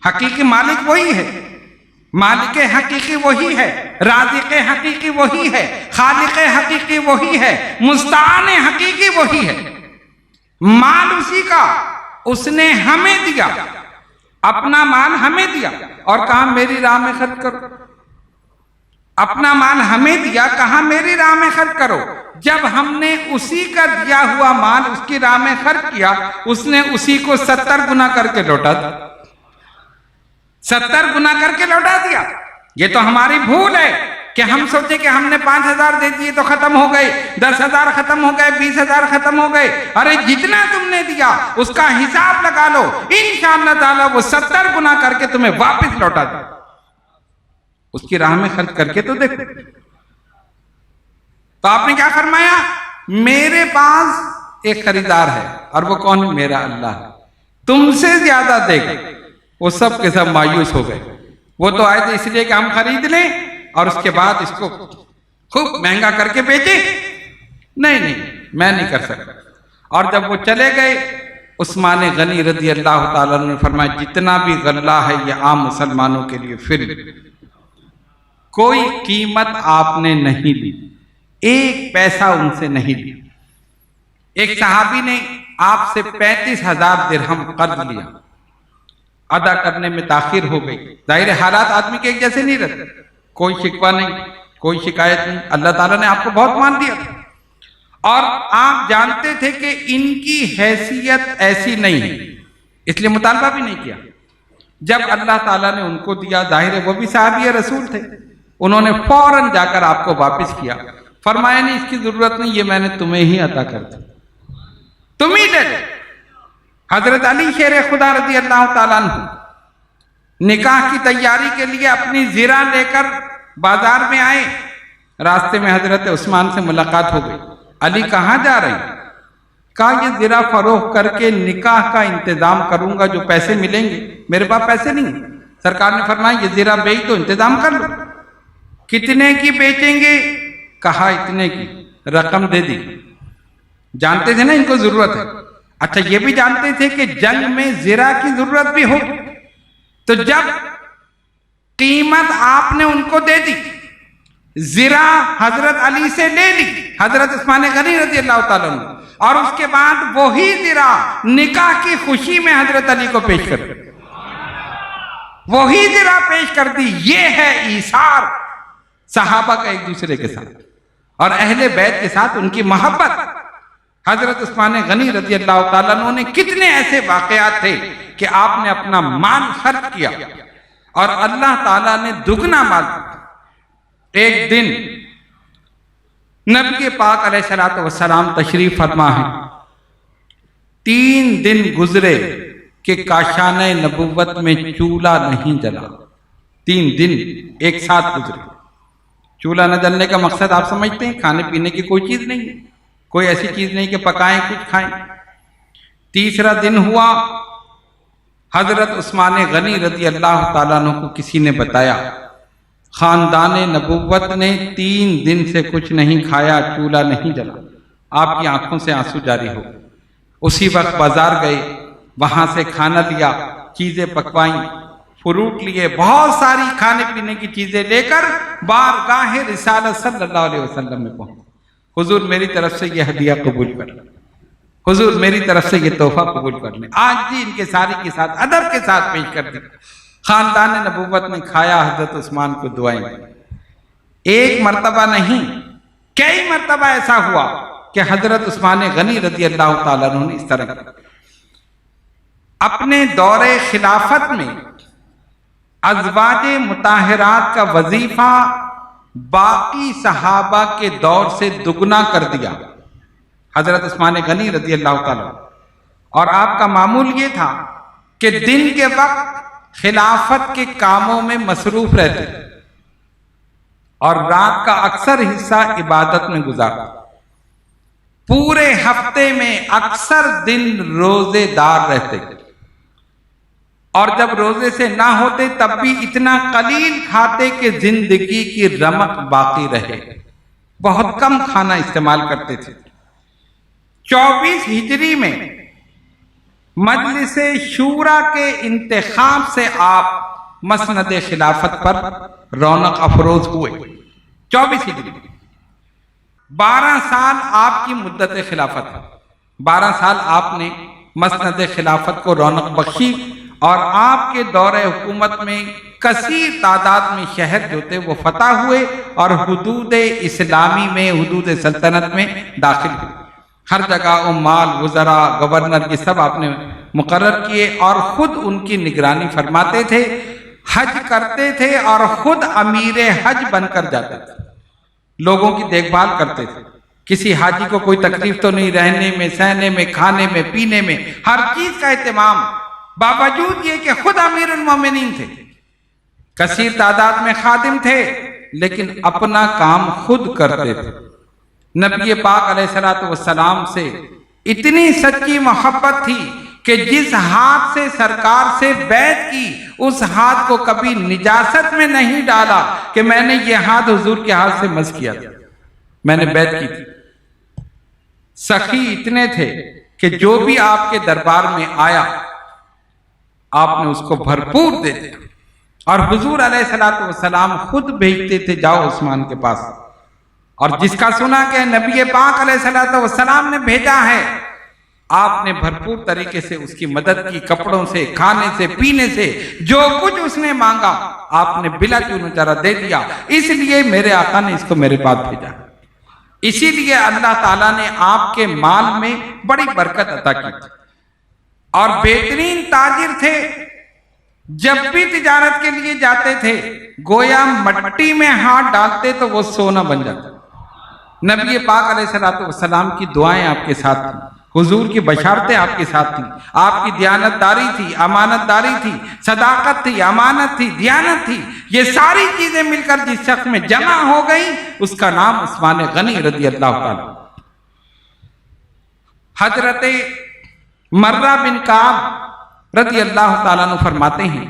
حقیقی مالک وہی ہے، مالک حقیقی وہی ہے، رازق حقیقی وہی ہے، خالق حقیقی وہی ہے، مستعان حقیقی وہی ہے، مال اسی کا، اس نے ہمیں دیا، اپنا مال ہمیں دیا اور کہا میری راہ میں خرچ کرو۔ اپنا مال ہمیں دیا، کہا میری راہ میں خرچ کرو۔ جب ہم نے اسی کا دیا ہوا مال اس کی راہ میں خرچ کیا، اس نے اسی کو 70 گنا کر کے لوٹا دیا، 70 گنا کر کے لوٹا دیا۔ یہ تو ہماری بھول ہے کہ ہم سوچے کہ ہم نے 5,000 دے دیے تو ختم ہو گئے، 10,000 ختم ہو گئے، 20,000 ختم ہو گئے۔ ارے جتنا تم نے دیا اس کا حساب لگا لو، انشاءاللہ تعالیٰ وہ 70 گنا کر کے تمہیں واپس لوٹا دے۔ اس کی راہ میں خرچ کر کے تو دیکھو۔ تو آپ نے کیا فرمایا؟ میرے پاس ایک خریدار ہے، اور وہ کون ہے؟ میرا اللہ ہے، تم سے زیادہ دے گا۔ وہ سب کے سب مایوس ہو گئے۔ وہ تو آئے تھے اس لیے کہ ہم خرید لیں اور اس کے بعد اس کو خوب مہنگا کر کے بیچیں۔ نہیں، میں نہیں کر سکتا۔ اور جب وہ چلے گئے، عثمان غنی رضی اللہ تعالیٰ نے فرمایا جتنا بھی غلہ ہے یہ عام مسلمانوں کے لیے فری، کوئی قیمت آپ نے نہیں لی، ایک پیسہ ان سے نہیں لی۔ ایک صحابی نے آپ سے 35,000 درہم قرض لیا، ادا کرنے میں تاخیر ہو گئی۔ ظاہر حالات آدمی کے ایک جیسے نہیں رہتے، کوئی شکوہ نہیں، کوئی شکایت نہیں، اللہ تعالیٰ نے آپ کو بہت مان دیا تھا، اور آپ جانتے تھے کہ ان کی حیثیت ایسی نہیں ہے، اس لیے مطالبہ بھی نہیں کیا۔ جب اللہ تعالیٰ نے ان کو دیا، ظاہر ہے وہ بھی صحابی رسول تھے، انہوں نے فوراً جا کر آپ کو واپس کیا، فرمایا نہیں اس کی ضرورت نہیں، یہ میں نے تمہیں ہی عطا کر دی، تم ہی لے لو۔ حضرت علی شیر خدا رضی اللہ تعالیٰ عنہ نکاح کی تیاری کے لیے اپنی زرہ لے کر بازار میں آئے، راستے میں حضرت عثمان سے ملاقات ہو گئی۔ علی کہاں جا رہے ہیں؟ کہا یہ زرہ فروخت کر کے نکاح کا انتظام کروں گا، جو پیسے ملیں گے، میرے پاس پیسے نہیں ہیں۔ سرکار نے فرمایا یہ زرہ بیچ تو انتظام کر لو۔ کتنے کی بیچیں گے؟ کہا اتنے کی، رقم دے دی۔ جانتے تھے نا ان کو ضرورت ہے، اچھا یہ بھی جانتے تھے کہ جنگ میں زرہ کی ضرورت بھی ہو، تو جب قیمت آپ نے ان کو دے دی، زرہ حضرت علی سے لے لی، حضرت عثمان غنی رضی اللہ تعالیٰ عنہ، اور اس کے بعد وہی زرہ نکاح کی خوشی میں حضرت علی کو پیش کر دی، وہی زرہ پیش کر دی۔ یہ ہے ایثار صحابہ کا ایک دوسرے کے ساتھ اور اہل بیت کے ساتھ ان کی محبت۔ حضرت عثمان غنی رضی اللہ تعالیٰ عنہ نے کتنے ایسے واقعات تھے کہ آپ نے اپنا مال خرچ کیا اور اللہ تعالیٰ نے دگنا مال دیا۔ ایک دن نبی پاک علیہ السلام تشریف فرما ہے، 3 دن گزرے کہ کاشانہ نبوت میں چولہا نہیں جلا، 3 دن ایک ساتھ گزرے۔ چولہا نہ جلنے کا مقصد آپ سمجھتے ہیں؟ کھانے پینے کی کوئی چیز نہیں ہے، کوئی ایسی چیز نہیں کہ پکائیں کچھ کھائیں۔ تیسرا دن ہوا، حضرت عثمان غنی رضی اللہ تعالیٰ عنہ کو کسی نے بتایا خاندان نبوت نے 3 دن سے کچھ نہیں کھایا، چولہا نہیں جلا۔ آپ کی آنکھوں سے آنسو جاری ہو۔ اسی وقت بازار گئے، وہاں سے کھانا لیا، چیزیں پکوائیں، فروٹ لیے، بہت ساری کھانے پینے کی چیزیں لے کر بارگاہ رسالت صلی اللہ علیہ وسلم میں پہنچے۔ حضور میری طرف سے یہ ہدیہ قبول کر لیں، حضور میری طرف سے یہ تحفہ قبول کر لیں۔ آج بھی ان کے ساری کے ساتھ ادب کے ساتھ پیش کر دیا۔ خاندان نبوت نے کھایا، حضرت عثمان کو دعائیں دی۔ ایک مرتبہ نہیں، کئی مرتبہ ایسا ہوا کہ حضرت عثمان غنی رضی اللہ تعالیٰ عنہ نے اس طرح کیا۔ اپنے دور خلافت میں ازواج مطہرات کا وظیفہ باقی صحابہ کے دور سے دگنا کر دیا۔ حضرت عثمان غنی رضی اللہ تعالیٰ، اور آپ کا معمول یہ تھا کہ دن کے وقت خلافت کے کاموں میں مصروف رہتے اور رات کا اکثر حصہ عبادت میں گزارتے۔ پورے ہفتے میں اکثر دن روزے دار رہتے، اور جب روزے سے نہ ہوتے تب بھی اتنا قلیل کھاتے کہ زندگی کی رمق باقی رہے، بہت کم کھانا استعمال کرتے تھے۔ 24 ہجری میں مجلس شورا کے انتخاب سے آپ مسند خلافت پر رونق افروز ہوئے۔ 24 ہجری 12 سال آپ کی مدت خلافت ہے، 12 سال آپ نے مسند خلافت کو رونق بخشی، اور آپ کے دور حکومت میں کثیر تعداد میں شہر جو تھے وہ فتح ہوئے اور حدود اسلامی میں، حدود سلطنت میں داخل ہوئے۔ ہر جگہ عمال، وزراء، گورنر یہ سب آپ نے مقرر کیے، اور خود ان کی نگرانی فرماتے تھے، حج کرتے تھے اور خود امیر حج بن کر جاتے تھے، لوگوں کی دیکھ بھال کرتے تھے۔ کسی حاجی کو کوئی تکلیف تو نہیں، رہنے میں، سہنے میں، کھانے میں، پینے میں، ہر چیز کا اہتمام، باوجود یہ کہ خود امیر المومنین تھے، کثیر تعداد میں خادم تھے، لیکن اپنا کام خود کرتے تھے۔ نبی پاک علیہ الصلوۃ والسلام سے اتنی سچی محبت تھی کہ جس ہاتھ سے سرکار سے بیعت کی اس ہاتھ کو کبھی نجاست میں نہیں ڈالا کہ میں نے یہ ہاتھ حضور کے ہاتھ سے مس کیا تھا، میں نے بیعت کی تھی۔ سخی اتنے تھے کہ جو بھی آپ کے دربار میں آیا آپ نے اس کو بھرپور دے دیا، اور حضور علیہ الصلوۃ والسلام خود بھیجتے تھے، جاؤ عثمان کے پاس، اور جس کا سنا کہ نبی پاک علیہ الصلوۃ والسلام نے بھیجا ہے، آپ نے بھرپور طریقے سے اس کی مدد کی، کپڑوں سے، کھانے سے، پینے سے، جو کچھ اس نے مانگا آپ نے بلا چونچرا دے دیا۔ اس لیے میرے آقا نے اس کو میرے پاس بھیجا، اسی لیے اللہ تعالیٰ نے آپ کے مال میں بڑی برکت عطا کی تھی، اور بہترین تاجر تھے۔ جب بھی تجارت کے لیے جاتے تھے گویا مٹی میں ہاتھ ڈالتے تو وہ سونا بن جاتا۔ نبی پاک علیہ الصلوۃ والسلام کی دعائیں آپ کے ساتھ تھیں، حضور کی بشارتیں آپ کے ساتھ تھیں، آپ کی دیانت داری تھی، امانت داری تھی، صداقت تھی، امانت تھی، دیانت تھی، یہ ساری چیزیں مل کر جس شخص میں جمع ہو گئی اس کا نام عثمان غنی رضی اللہ تعالیٰ۔ حضرت مرہ بن کعب رضی اللہ تعالیٰ عنہ فرماتے ہیں،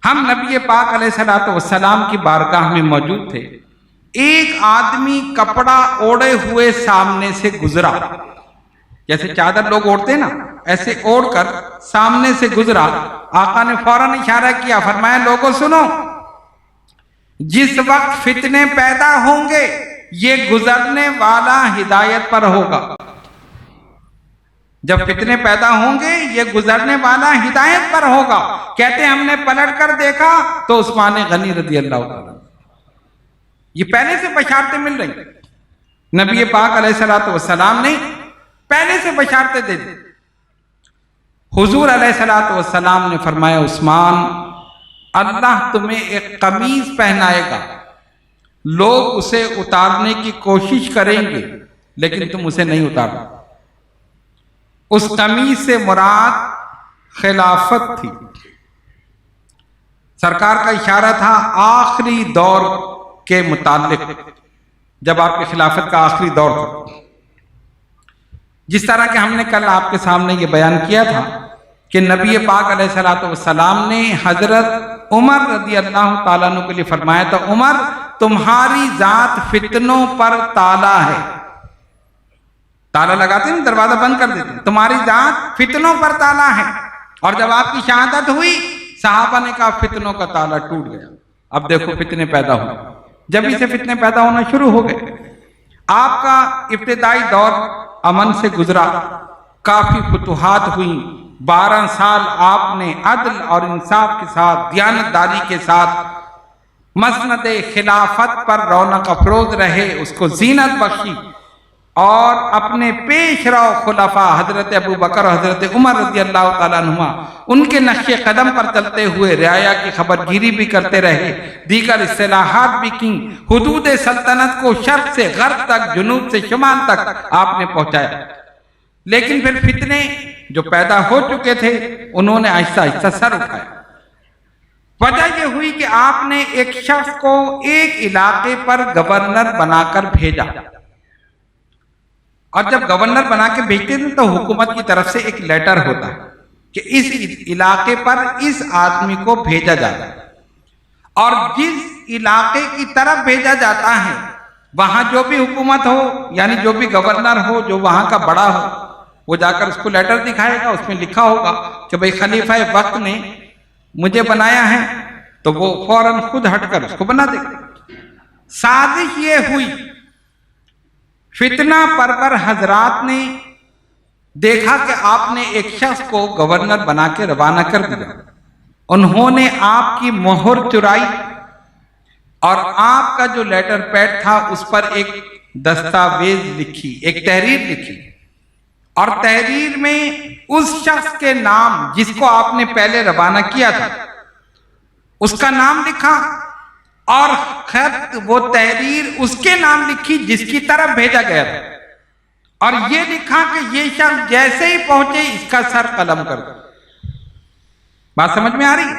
ہم نبی پاک علیہ الصلوۃ والسلام کی بارگاہ میں موجود تھے، ایک آدمی کپڑا اوڑے ہوئے سامنے سے گزرا، جیسے چادر لوگ اوڑھتے نا، ایسے اوڑھ کر سامنے سے گزرا۔ آقا نے فوراً اشارہ کیا، فرمایا لوگوں سنو، جس وقت فتنے پیدا ہوں گے یہ گزرنے والا ہدایت پر ہوگا۔ جب فتنے پیدا ہوں گے یہ گزرنے والا ہدایت پر ہوگا۔ کہتے ہم نے پلٹ کر دیکھا تو عثمان غنی رضی اللہ تعالیٰ، یہ پہلے سے بشارتیں مل رہی، نبی پاک علیہ الصلوۃ والسلام نے پہلے سے بشارتیں دے دی۔ حضور علیہ الصلوۃ والسلام نے فرمایا عثمان، اللہ تمہیں ایک قمیض پہنائے گا، لوگ اسے اتارنے کی کوشش کریں گے لیکن تم اسے نہیں اتارنا۔ اس قمیض سے مراد خلافت تھی۔ سرکار کا اشارہ تھا آخری دور کے متعلق، جب آپ کی خلافت کا آخری دور تھا، جس طرح کہ ہم نے کل آپ کے سامنے یہ بیان کیا تھا کہ نبی پاک علیہ الصلوۃ والسلام نے حضرت عمر رضی اللہ تعالیٰ عنہ کے لیے فرمایا تھا، عمر تمہاری ذات فتنوں پر تالا ہے، تالا لگاتے ہیں دروازہ بند کر دیتے ہیں، تمہاری ذات فتنوں پر تالا ہے۔ اور جب آپ کی شہادت ہوئی صحابہ نے کہا فتنوں کا تالا ٹوٹ گیا، اب دیکھو فتنے پیدا ہوئے، جب ہی سے فتنے پیدا ہونا شروع ہو گئے۔ آپ کا ابتدائی دور امن سے گزرا، کافی فتوحات ہوئیں، 12 سال آپ نے عدل اور انصاف کے ساتھ، دیانت داری کے ساتھ مسند خلافت پر رونق افروز رہے، اس کو زینت بخشی، اور اپنے پیش رو خلفاء حضرت ابو بکر اور حضرت عمر رضی اللہ تعالیٰ عنہما ان کے نقش قدم پر چلتے ہوئے رعایا کی خبر گیری بھی کرتے رہے، دیگر اصلاحات بھی کی، حدود سلطنت کو شرق سے غرب تک، جنوب سے شمال تک آپ نے پہنچایا۔ لیکن پھر فتنے جو پیدا ہو چکے تھے انہوں نے آہستہ آہستہ سر اٹھایا۔ وجہ یہ ہوئی کہ آپ نے ایک شخص کو ایک علاقے پر گورنر بنا کر بھیجا، اور جب گورنر بنا کے بھیجتے تھے تو حکومت کی طرف سے ایک لیٹر ہوتا ہے کہ اس علاقے پر اس آدمی کو بھیجا جاتا ہے، اور جس علاقے کی طرف بھیجا جاتا ہے وہاں جو بھی حکومت ہو، یعنی جو بھی گورنر ہو، جو وہاں کا بڑا ہو، وہ جا کر اس کو لیٹر دکھائے گا، اس میں لکھا ہوگا کہ بھئی خلیفہ وقت نے مجھے بنایا ہے، تو وہ فوراً خود ہٹ کر اس کو بنا دے گا۔ سازش یہ ہوئی، فتنہ پرور حضرات نے دیکھا کہ آپ نے ایک شخص کو گورنر بنا کے روانہ کر دیا، انہوں نے آپ کی مہر چرائی اور آپ کا جو لیٹر پیڈ تھا اس پر ایک دستاویز لکھی، ایک تحریر لکھی، اور تحریر میں اس شخص کے نام جس کو آپ نے پہلے روانہ کیا تھا اس کا نام لکھا، اور خط وہ تحریر اس کے نام لکھی جس کی طرف بھیجا گیا تھا، اور یہ لکھا کہ یہ شخص جیسے ہی پہنچے اس کا سر قلم کر دو۔ بات سمجھ میں آ رہی؟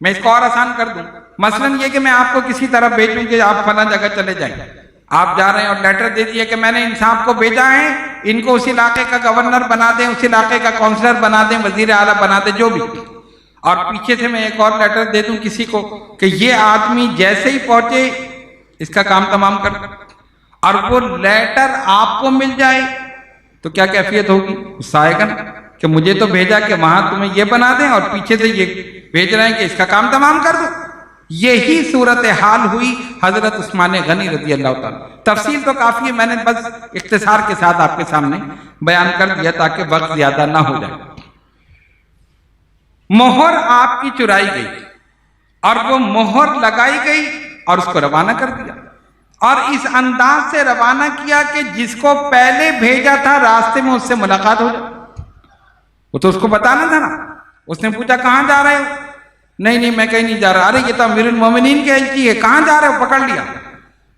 میں اس کو اور آسان کر دوں، مثلا یہ کہ میں آپ کو کسی طرف بھیجوں کہ آپ فلاں جگہ چلے جائیں، آپ جا رہے ہیں اور لیٹر دے دیے کہ میں نے ان صاحب کو بھیجا ہے، ان کو اس علاقے کا گورنر بنا دیں، اس علاقے کا کونسلر بنا دیں، وزیر اعلیٰ بنا دیں، جو بھی، اور پیچھے سے میں ایک اور لیٹر دے دوں کسی کو کہ یہ آدمی جیسے ہی پہنچے اس کا کام تمام کر دیں، اور وہ لیٹر آپ کو مل جائے تو کیا کیفیت ہوگی؟ غصہ آئے گا نا کہ مجھے تو بھیجا کہ وہاں تمہیں یہ بنا دیں اور پیچھے سے یہ بھیج رہے ہیں کہ اس کا کام تمام کر دو۔ یہی صورتحال ہوئی حضرت عثمان غنی رضی اللہ تعالیٰ۔ تفصیل تو کافی ہے، میں نے بس اختصار کے ساتھ آپ کے سامنے بیان کر دیا تاکہ وقت زیادہ نہ ہو جائے۔ مہر آپ کی چرائی گئی اور وہ مہر لگائی گئی اور اس کو روانہ کر دیا، اور اس انداز سے روانہ کیا کہ جس کو پہلے بھیجا تھا راستے میں اس سے ملاقات ہو جائے۔ وہ تو اس کو بتانا تھا نا، اس نے پوچھا کہاں جا رہے ہو؟ نہیں میں کہیں نہیں جا رہا۔ ارے یہ تو امیر المومنین کی ایلچی ہے، کہاں جا رہے ہو؟ پکڑ لیا۔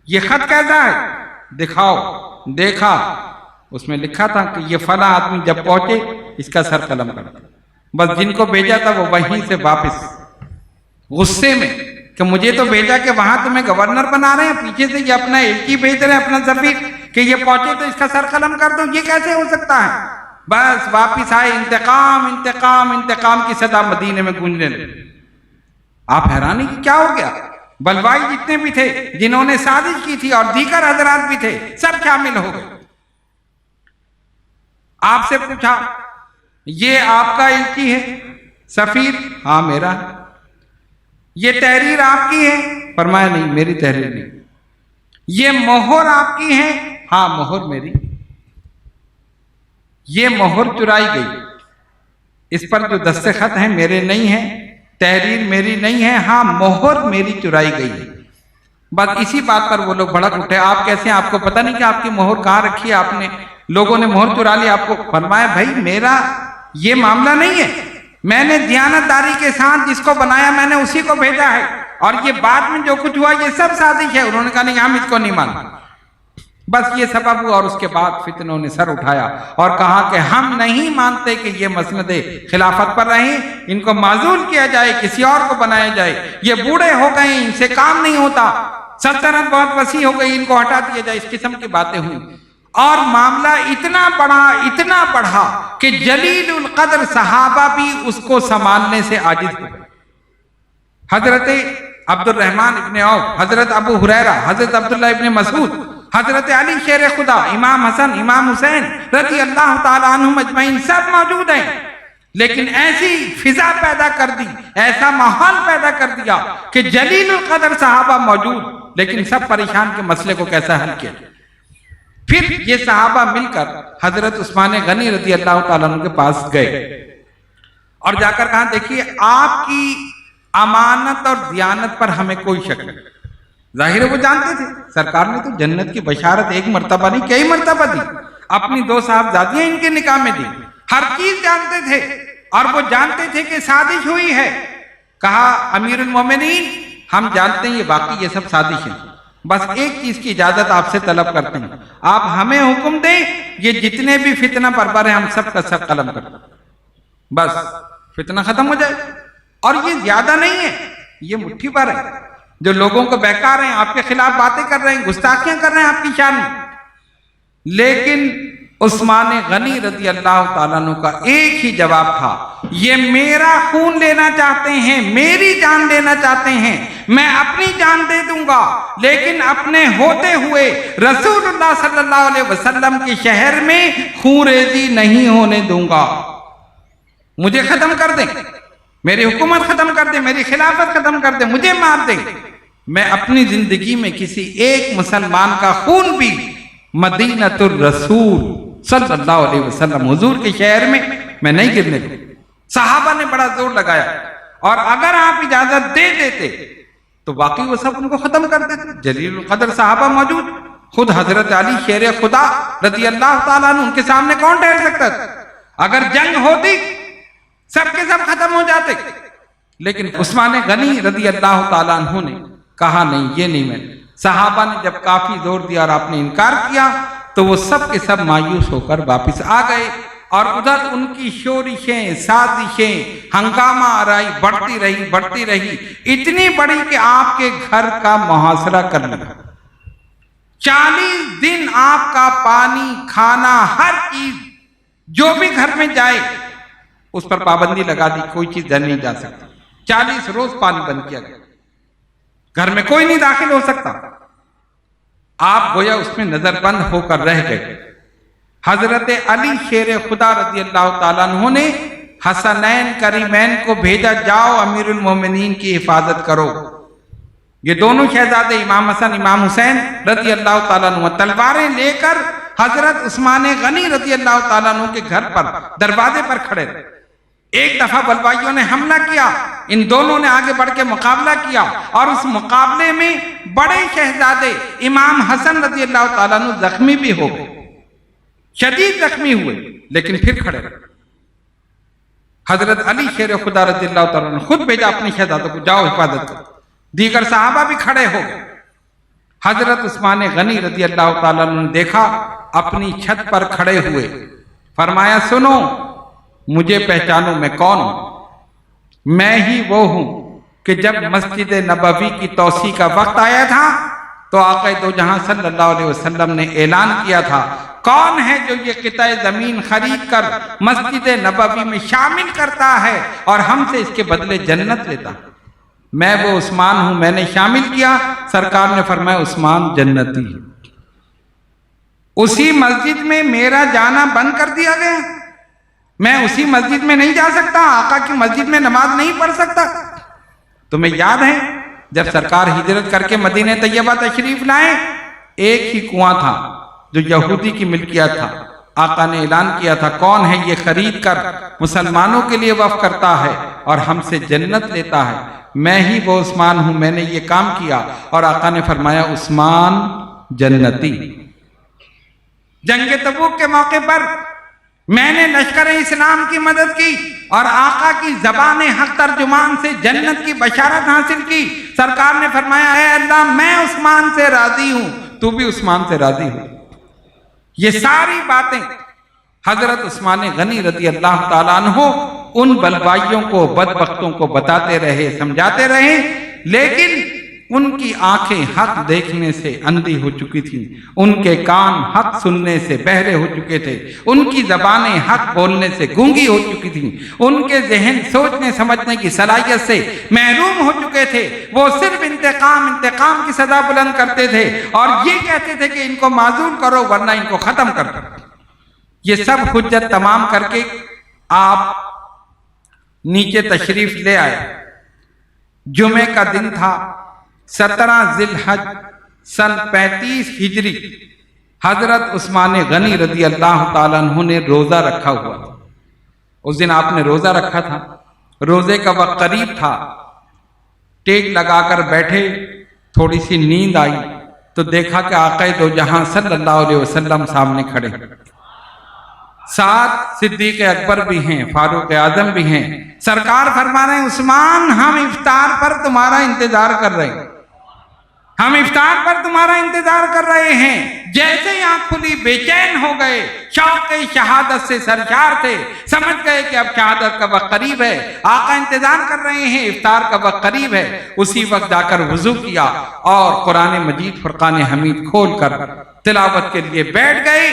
یہ خط کیسا ہے؟ دکھاؤ۔ دیکھا، اس میں لکھا تھا کہ یہ فلاں آدمی جب پہنچے اس کا سر قلم کر دیا۔ بس جن کو بھیجا تھا وہ وہیں سے واپس غصے میں کہ مجھے تو بھیجا کہ وہاں تمہیں گورنر بنا رہے ہیں، پیچھے سے یہ اپنا ایلچی بھیج رہے ہیں، اپنا سفیر، کہ یہ پہنچے تو اس کا سر قلم کر دو، یہ کیسے ہو سکتا ہے؟ بس واپس آئے، انتقام انتقام انتقام کی صدا مدینے میں گونجنے لگی۔ آپ حیرانی کہ کیا ہو گیا؟ بلوائی جتنے بھی تھے جنہوں نے سازش کی تھی اور دیگر حضرات بھی تھے، سب شامل ہو گئے۔ آپ سے پوچھا یہ آپ کا ایلچی ہے؟ سفیر، ہاں میرا ہے۔ یہ تحریر آپ کی ہے؟ فرمایا نہیں، میری تحریر نہیں۔ یہ مہر آپ کی ہے؟ ہاں مہر میری۔ یہ مہر چرائی گئی، اس پر جو دستخط ہیں میرے نہیں ہیں، تحریر میری نہیں ہے، ہاں مہر میری چرائی گئی ہے۔ بس اسی بات پر وہ لوگ بھڑک اٹھے، آپ کیسے ہیں؟ آپ کو پتہ نہیں کہ آپ کی مہر کہاں رکھی ہے؟ آپ نے لوگوں نے مہر چرا لی آپ کو۔ فرمایا بھائی میرا یہ معاملہ نہیں ہے، میں نے دیانتداری کے ساتھ جس کو بنایا میں نے اسی کو بھیجا ہے، اور یہ بعد میں جو کچھ ہوا یہ سب سازش ہے۔ انہوں نے کہا نہیں، ہم اس کو نہیں مانتے۔ بس یہ سبب ہوا، اور اس کے بعد فتنوں نے سر اٹھایا اور کہا کہ ہم نہیں مانتے کہ یہ مسند خلافت پر رہیں، ان کو معزول کیا جائے، کسی اور کو بنایا جائے، یہ بوڑھے ہو گئے، ان سے کام نہیں ہوتا، سلطنت بہت وسیع ہو گئی، ان کو ہٹا دیا جائے۔ اس قسم کی باتیں ہوئیں، اور معاملہ اتنا بڑھا کہ جلیل القدر صحابہ بھی اس کو سنبھالنے سے عاجز ہو گئے۔ حضرت عبد الرحمن ابن عوف، حضرت ابو ہریرہ، حضرت عبداللہ ابن مسعود، حضرت علی شیر خدا، امام حسن، امام حسین رضی اللہ تعالیٰ عنہم اجمعین سب موجود ہیں، لیکن ایسی فضا پیدا کر دی، ایسا ماحول پیدا کر دیا کہ جلیل القدر صحابہ موجود لیکن سب پریشان کے مسئلے کو کیسا حل کیا۔ پھر یہ صحابہ مل کر حضرت عثمان غنی رضی اللہ تعالیٰ عنہ کے پاس گئے اور جا کر کہا دیکھیے آپ کی امانت اور دیانت پر ہمیں کوئی شک نہیں، ظاہر ہے وہ جانتے تھے، سرکار نے تو جنت کی بشارت ایک مرتبہ نہیں کئی مرتبہ دی، اپنی 2 صاحبزادیاں ان کے نکاح میں دی، ہر چیز جانتے تھے، اور وہ جانتے تھے کہ سازش ہوئی ہے۔ کہا امیر المومنین ہم جانتے ہیں یہ باقی یہ سب سازش ہے، بس ایک چیز کی اجازت آپ سے طلب کرتے ہیں، آپ ہمیں حکم دیں یہ جتنے بھی فتنہ پرور ہیں ہم سب کا سب قلم کریں، بس فتنہ ختم ہو جائے۔ اور یہ زیادہ نہیں ہے، یہ مٹھی بھر ہے جو لوگوں کو بہکا رہے ہیں، آپ کے خلاف باتیں کر رہے ہیں، گستاخیاں کر رہے ہیں آپ کی شان میں، لیکن عثمان غنی رضی اللہ تعالیٰ عنہ کا ایک ہی جواب تھا، یہ میرا خون لینا چاہتے ہیں، میری جان لینا چاہتے ہیں، میں اپنی جان دے دوں گا، لیکن اپنے ہوتے ہوئے رسول اللہ صلی اللہ علیہ وسلم کے شہر میں خون ریزی نہیں ہونے دوں گا۔ مجھے ختم کر دیں، میری حکومت ختم کر دیں، میری خلافت ختم کر دیں، مجھے مار دیں، میں اپنی زندگی میں کسی ایک مسلمان کا خون بھی مدینہ الرسول صلی اللہ علیہ وسلم حضور کے شہر میں نہیں گرنے دوں۔ صحابہ نے بڑا زور لگایا، اور اگر آپ اجازت دے دیتے تو واقعی وہ سب ان کو ختم کر دیتے۔ جلیل القدر صحابہ موجود، خود حضرت علی شیر خدا رضی اللہ تعالیٰ عنہ، ان کے سامنے کون ٹھہر سکتا تھا؟ اگر جنگ ہوتی سب کے سب ختم ہو جاتے، لیکن عثمان غنی رضی اللہ تعالیٰ عنہ نے کہا نہیں، یہ نہیں میں۔ صحابہ نے جب کافی زور دیا اور آپ نے انکار کیا تو وہ سب کے سب مایوس ہو کر واپس آ گئے، اور ادھر ان کی شورشیں سازشیں ہنگامہ آرائی بڑھتی رہی، اتنی بڑی کہ آپ کے گھر کا محاصرہ کر لیا۔ 40 دن آپ کا پانی کھانا ہر چیز جو بھی گھر میں جائے اس پر پابندی لگا دی، کوئی چیز گھر نہیں جا سکتی، 40 روز پانی بند کیا گیا، گھر میں کوئی نہیں داخل ہو سکتا، آپ گویا اس میں نظر بند ہو کر رہ گئے۔ حضرت علی شیر خدا رضی اللہ تعالیٰ عنہ نے حسنین کریمین کو بھیجا، جاؤ امیر المومنین کی حفاظت کرو۔ یہ دونوں شہزادے امام حسن امام حسین رضی اللہ تعالیٰ عنہ تلواریں لے کر حضرت عثمان غنی رضی اللہ تعالیٰ عنہ کے گھر پر دروازے پر کھڑے تھے۔ ایک دفعہ بلوائیوں نے حملہ کیا، ان دونوں نے آگے بڑھ کے مقابلہ کیا، اور اس مقابلے میں بڑے شہزادے امام حسن رضی اللہ تعالیٰ عنہ زخمی بھی ہو گئے، شدید زخمی ہوئے، لیکن پھر کھڑے رہے۔ حضرت علی شیر خدا رضی اللہ تعالیٰ عنہ خود بھیجا اپنے شہزادوں کو، جاؤ حفاظت کرو، دیگر صحابہ بھی کھڑے ہو گئے۔ حضرت عثمان غنی رضی اللہ تعالیٰ عنہ نے دیکھا اپنی چھت پر کھڑے ہوئے، فرمایا سنو، مجھے پہچانو میں کون ہوں؟ میں ہی وہ ہوں کہ جب مسجد نبوی کی توسیع کا وقت آیا تھا تو آقا دو جہاں صلی اللہ علیہ وسلم نے اعلان کیا تھا، کون ہے جو یہ قطع زمین خرید کر مسجد نبوی میں شامل کرتا ہے اور ہم سے اس کے بدلے جنت لیتا؟ میں وہ عثمان ہوں، میں نے شامل کیا۔ سرکار نے فرمایا عثمان جنتی ہے۔ اسی مسجد میں میرا جانا بند کر دیا گیا، میں اسی مسجد میں نہیں جا سکتا، آقا کی مسجد میں نماز نہیں پڑھ سکتا۔ تمہیں یاد ہے جب سرکار ہجرت کر کے مدینہ طیبہ تشریف لائے، ایک ہی کنواں تھا جو یہودی کی ملکیت تھا، آقا نے اعلان کیا تھا کون ہے یہ خرید کر مسلمانوں کے لیے وقف کرتا ہے اور ہم سے جنت لیتا ہے؟ میں ہی وہ عثمان ہوں، میں نے یہ کام کیا، اور آقا نے فرمایا عثمان جنتی۔ جنگ تبوک کے موقع پر میں نے لشکر اسلام کی مدد کی اور آقا کی زبان حق ترجمان سے جنت کی بشارت حاصل کی۔ سرکار نے فرمایا اے اللہ میں عثمان سے راضی ہوں، تو بھی عثمان سے راضی ہو۔ یہ ساری باتیں حضرت عثمان غنی رضی اللہ تعالیٰ عنہ ان بلوائیوں کو بدبختوں کو بتاتے رہے، سمجھاتے رہے، لیکن ان کی آنکھیں حق دیکھنے سے اندھی ہو چکی تھیں، ان کے کان حق سننے سے بہرے ہو چکے تھے، ان کی زبانیں حق بولنے سے گونگی ہو چکی تھیں، ان کے ذہن سوچنے سمجھنے کی صلاحیت سے محروم ہو چکے تھے۔ وہ صرف انتقام کی صدا بلند کرتے تھے اور یہ کہتے تھے کہ ان کو معزول کرو ورنہ ان کو ختم کر دو۔ یہ سب حجت تمام کر کے آپ نیچے تشریف لے آئے۔ جمعے کا دن تھا، 17 ذی الحج سن 35 ہجری۔ حضرت عثمان غنی رضی اللہ تعالیٰ عنہ نے روزہ رکھا ہوا تھا۔ اس دن آپ نے روزہ رکھا تھا، روزے کا وقت قریب تھا، ٹیک لگا کر بیٹھے، تھوڑی سی نیند آئی تو دیکھا کہ آقا دو جہاں صلی اللہ علیہ وسلم سامنے کھڑے ہیں، ساتھ صدیق اکبر بھی ہیں، فاروق اعظم بھی ہیں۔ سرکار فرما رہے ہیں عثمان ہم افطار پر تمہارا انتظار کر رہے ہیں، ہم افطار پر تمہارا انتظار کر رہے ہیں۔ جیسے ہی آنکھ کھلی بے چین ہو گئے، شوق شہادت سے سرشار تھے، سمجھ گئے کہ اب شہادت کا وقت قریب ہے، آقا انتظار کر رہے ہیں، افطار کا وقت قریب ہے۔ اسی وقت جا کر وضو کیا اور قرآن مجید فرقان حمید کھول کر تلاوت کے لیے بیٹھ گئے۔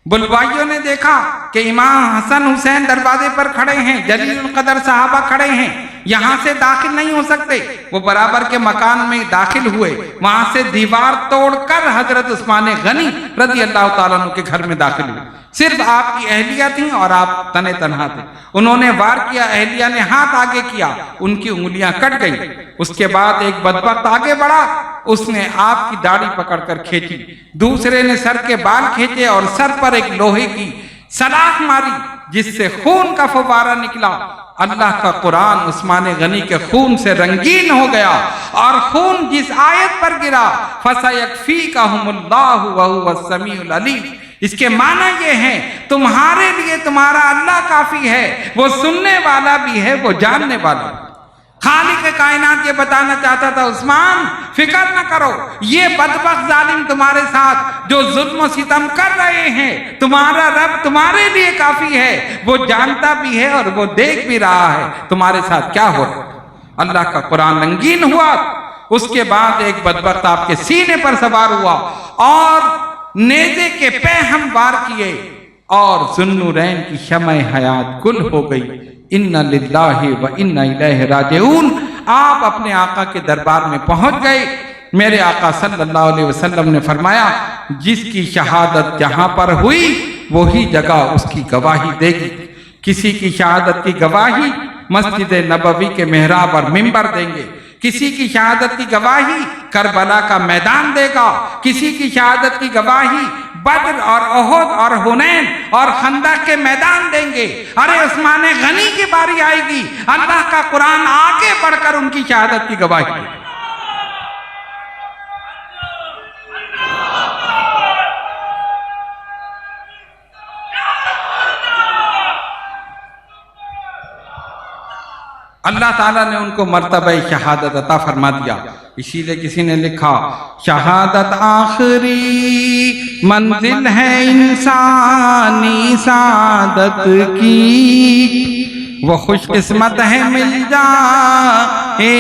بلوائیوں نے دیکھا کہ امام حسن حسین دروازے پر کھڑے ہیں، جلیل القدر صحابہ کھڑے ہیں، یہاں سے داخل نہیں ہو سکتے۔ وہ برابر کے مکان میں داخل ہوئے، وہاں سے دیوار توڑ کر حضرت عثمان غنی رضی اللہ تعالیٰ عنہ کے گھر میں داخل ہوئے۔ صرف آپ کی اہلیہ تھیں اور آپ تنے تنہا تھے۔ انہوں نے وار کیا، اہلیہ نے ہاتھ آگے کیا، ان کی انگلیاں کٹ گئیں۔ اس کے بعد ایک بدبخت آگے بڑھا، اس نے آپ کی داڑھی پکڑ کر کھینچی، دوسرے نے سر کے بال کھینچے اور سر پر ایک لوہے کی سلاخ ماری جس سے خون کا فوارہ نکلا۔ اللہ کا قرآن عثمان غنی کے خون سے رنگین ہو گیا، اور خون جس آیت پر گرا فَسَيَكْفِيكَهُمُ اللَّهُ وَهُوَ السَّمِيعُ الْعَلِيمُ، اس کے معنی یہ ہے تمہارے لیے تمہارا اللہ کافی ہے، وہ سننے والا بھی ہے، وہ جاننے والا بھی۔ خالق کائنات یہ بتانا چاہتا تھا عثمان فکر نہ کرو، یہ بدبخت ظالم تمہارے ساتھ جو ظلم و ستم کر رہے ہیں، تمہارا رب تمہارے لیے کافی ہے، وہ جانتا بھی ہے اور وہ دیکھ بھی رہا ہے تمہارے ساتھ کیا ہو رہا ہے۔ اللہ کا قرآن رنگین ہوا۔ اس کے بعد ایک بدبخت آپ کے سینے پر سوار ہوا اور نیزے کے پہ ہموار کیے، اور ذوالنورین کی شمع حیات گل ہو گئی۔ اِنَّ لِلَّهِ وَإِنَّ إِلَيْهِ راجعون۔ آپ اپنے آقا کے دربار میں پہنچ گئے۔ میرے آقا صلی اللہ علیہ وسلم نے فرمایا جس کی شہادت جہاں پر ہوئی وہی جگہ اس کی گواہی دے گی۔ کسی کی شہادت کی گواہی مسجد نبوی کے محراب اور منبر دیں گے، کسی کی شہادت کی گواہی کربلا کا میدان دے گا، کسی کی شہادت کی گواہی بدر اور احد اور حنین اور خندق کے میدان دیں گے۔ ارے عثمان غنی کی باری آئے گی، اللہ کا قرآن آگے بڑھ کر ان کی شہادت کی گواہی دے گا۔ اللہ تعالیٰ نے ان کو مرتبہ شہادت عطا فرما دیا۔ اسی لیے کسی نے لکھا شہادت آخری منزل ہے انسانی سعادت کی، وہ خوش قسمت ہے مل جائے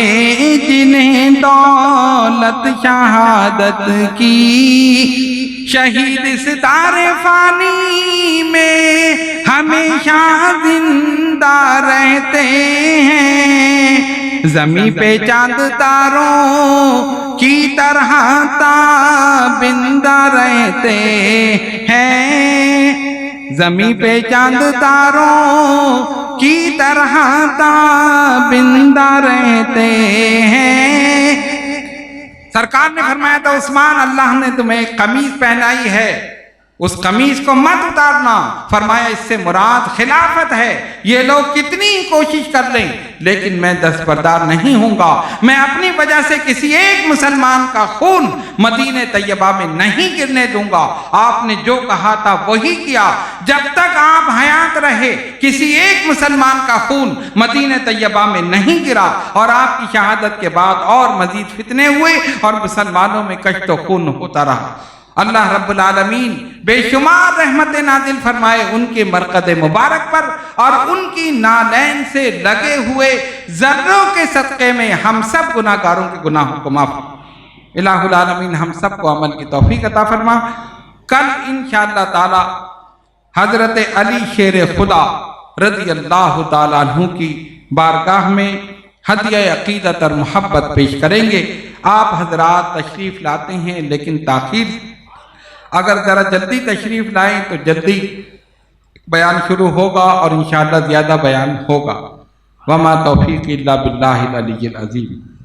جنہیں دولت شہادت کی۔ شہید ستارے فانی میں ہمیشہ زندہ رہتے ہیں، زمین پہ چاند تاروں کی طرح تابندہ رہتے ہیں، زمین پہ چاند تاروں کی طرح تابندہ رہتے ہیں۔ سرکار نے فرمایا تھا عثمان اللہ نے تمہیں ایک قمیض پہنائی ہے، اس قمیض کو مت اتارنا۔ فرمایا اس سے مراد خلافت ہے، یہ لوگ کتنی کوشش کر لیں لیکن میں دستبردار نہیں ہوں گا، میں اپنی وجہ سے کسی ایک مسلمان کا خون مدینہ طیبہ میں نہیں گرنے دوں گا۔ آپ نے جو کہا تھا وہی کیا، جب تک آپ حیات رہے کسی ایک مسلمان کا خون مدینہ طیبہ میں نہیں گرا، اور آپ کی شہادت کے بعد اور مزید فتنے ہوئے اور مسلمانوں میں کشت و خون ہوتا رہا۔ اللہ رب العالمین بے شمار رحمت نازل فرمائے ان کے مرقد مبارک پر، اور ان کی نالین سے لگے ہوئے ذروں کے صدقے میں ہم سب گناہگاروں کے گناہوں کو معاف فرما۔ الہ العالمین ہم سب کو عمل کی توفیق عطا فرما۔ کل انشاءاللہ تعالی حضرت علی شیر خدا رضی اللہ تعالیٰ عنہ کی بارگاہ میں ہدیہ عقیدت اور محبت پیش کریں گے۔ آپ حضرات تشریف لاتے ہیں لیکن تاخیر، اگر ذرا جلدی تشریف لائیں تو جلدی بیان شروع ہوگا اور انشاءاللہ زیادہ بیان ہوگا۔ وما توفیق الا باللہ العلی العظیم۔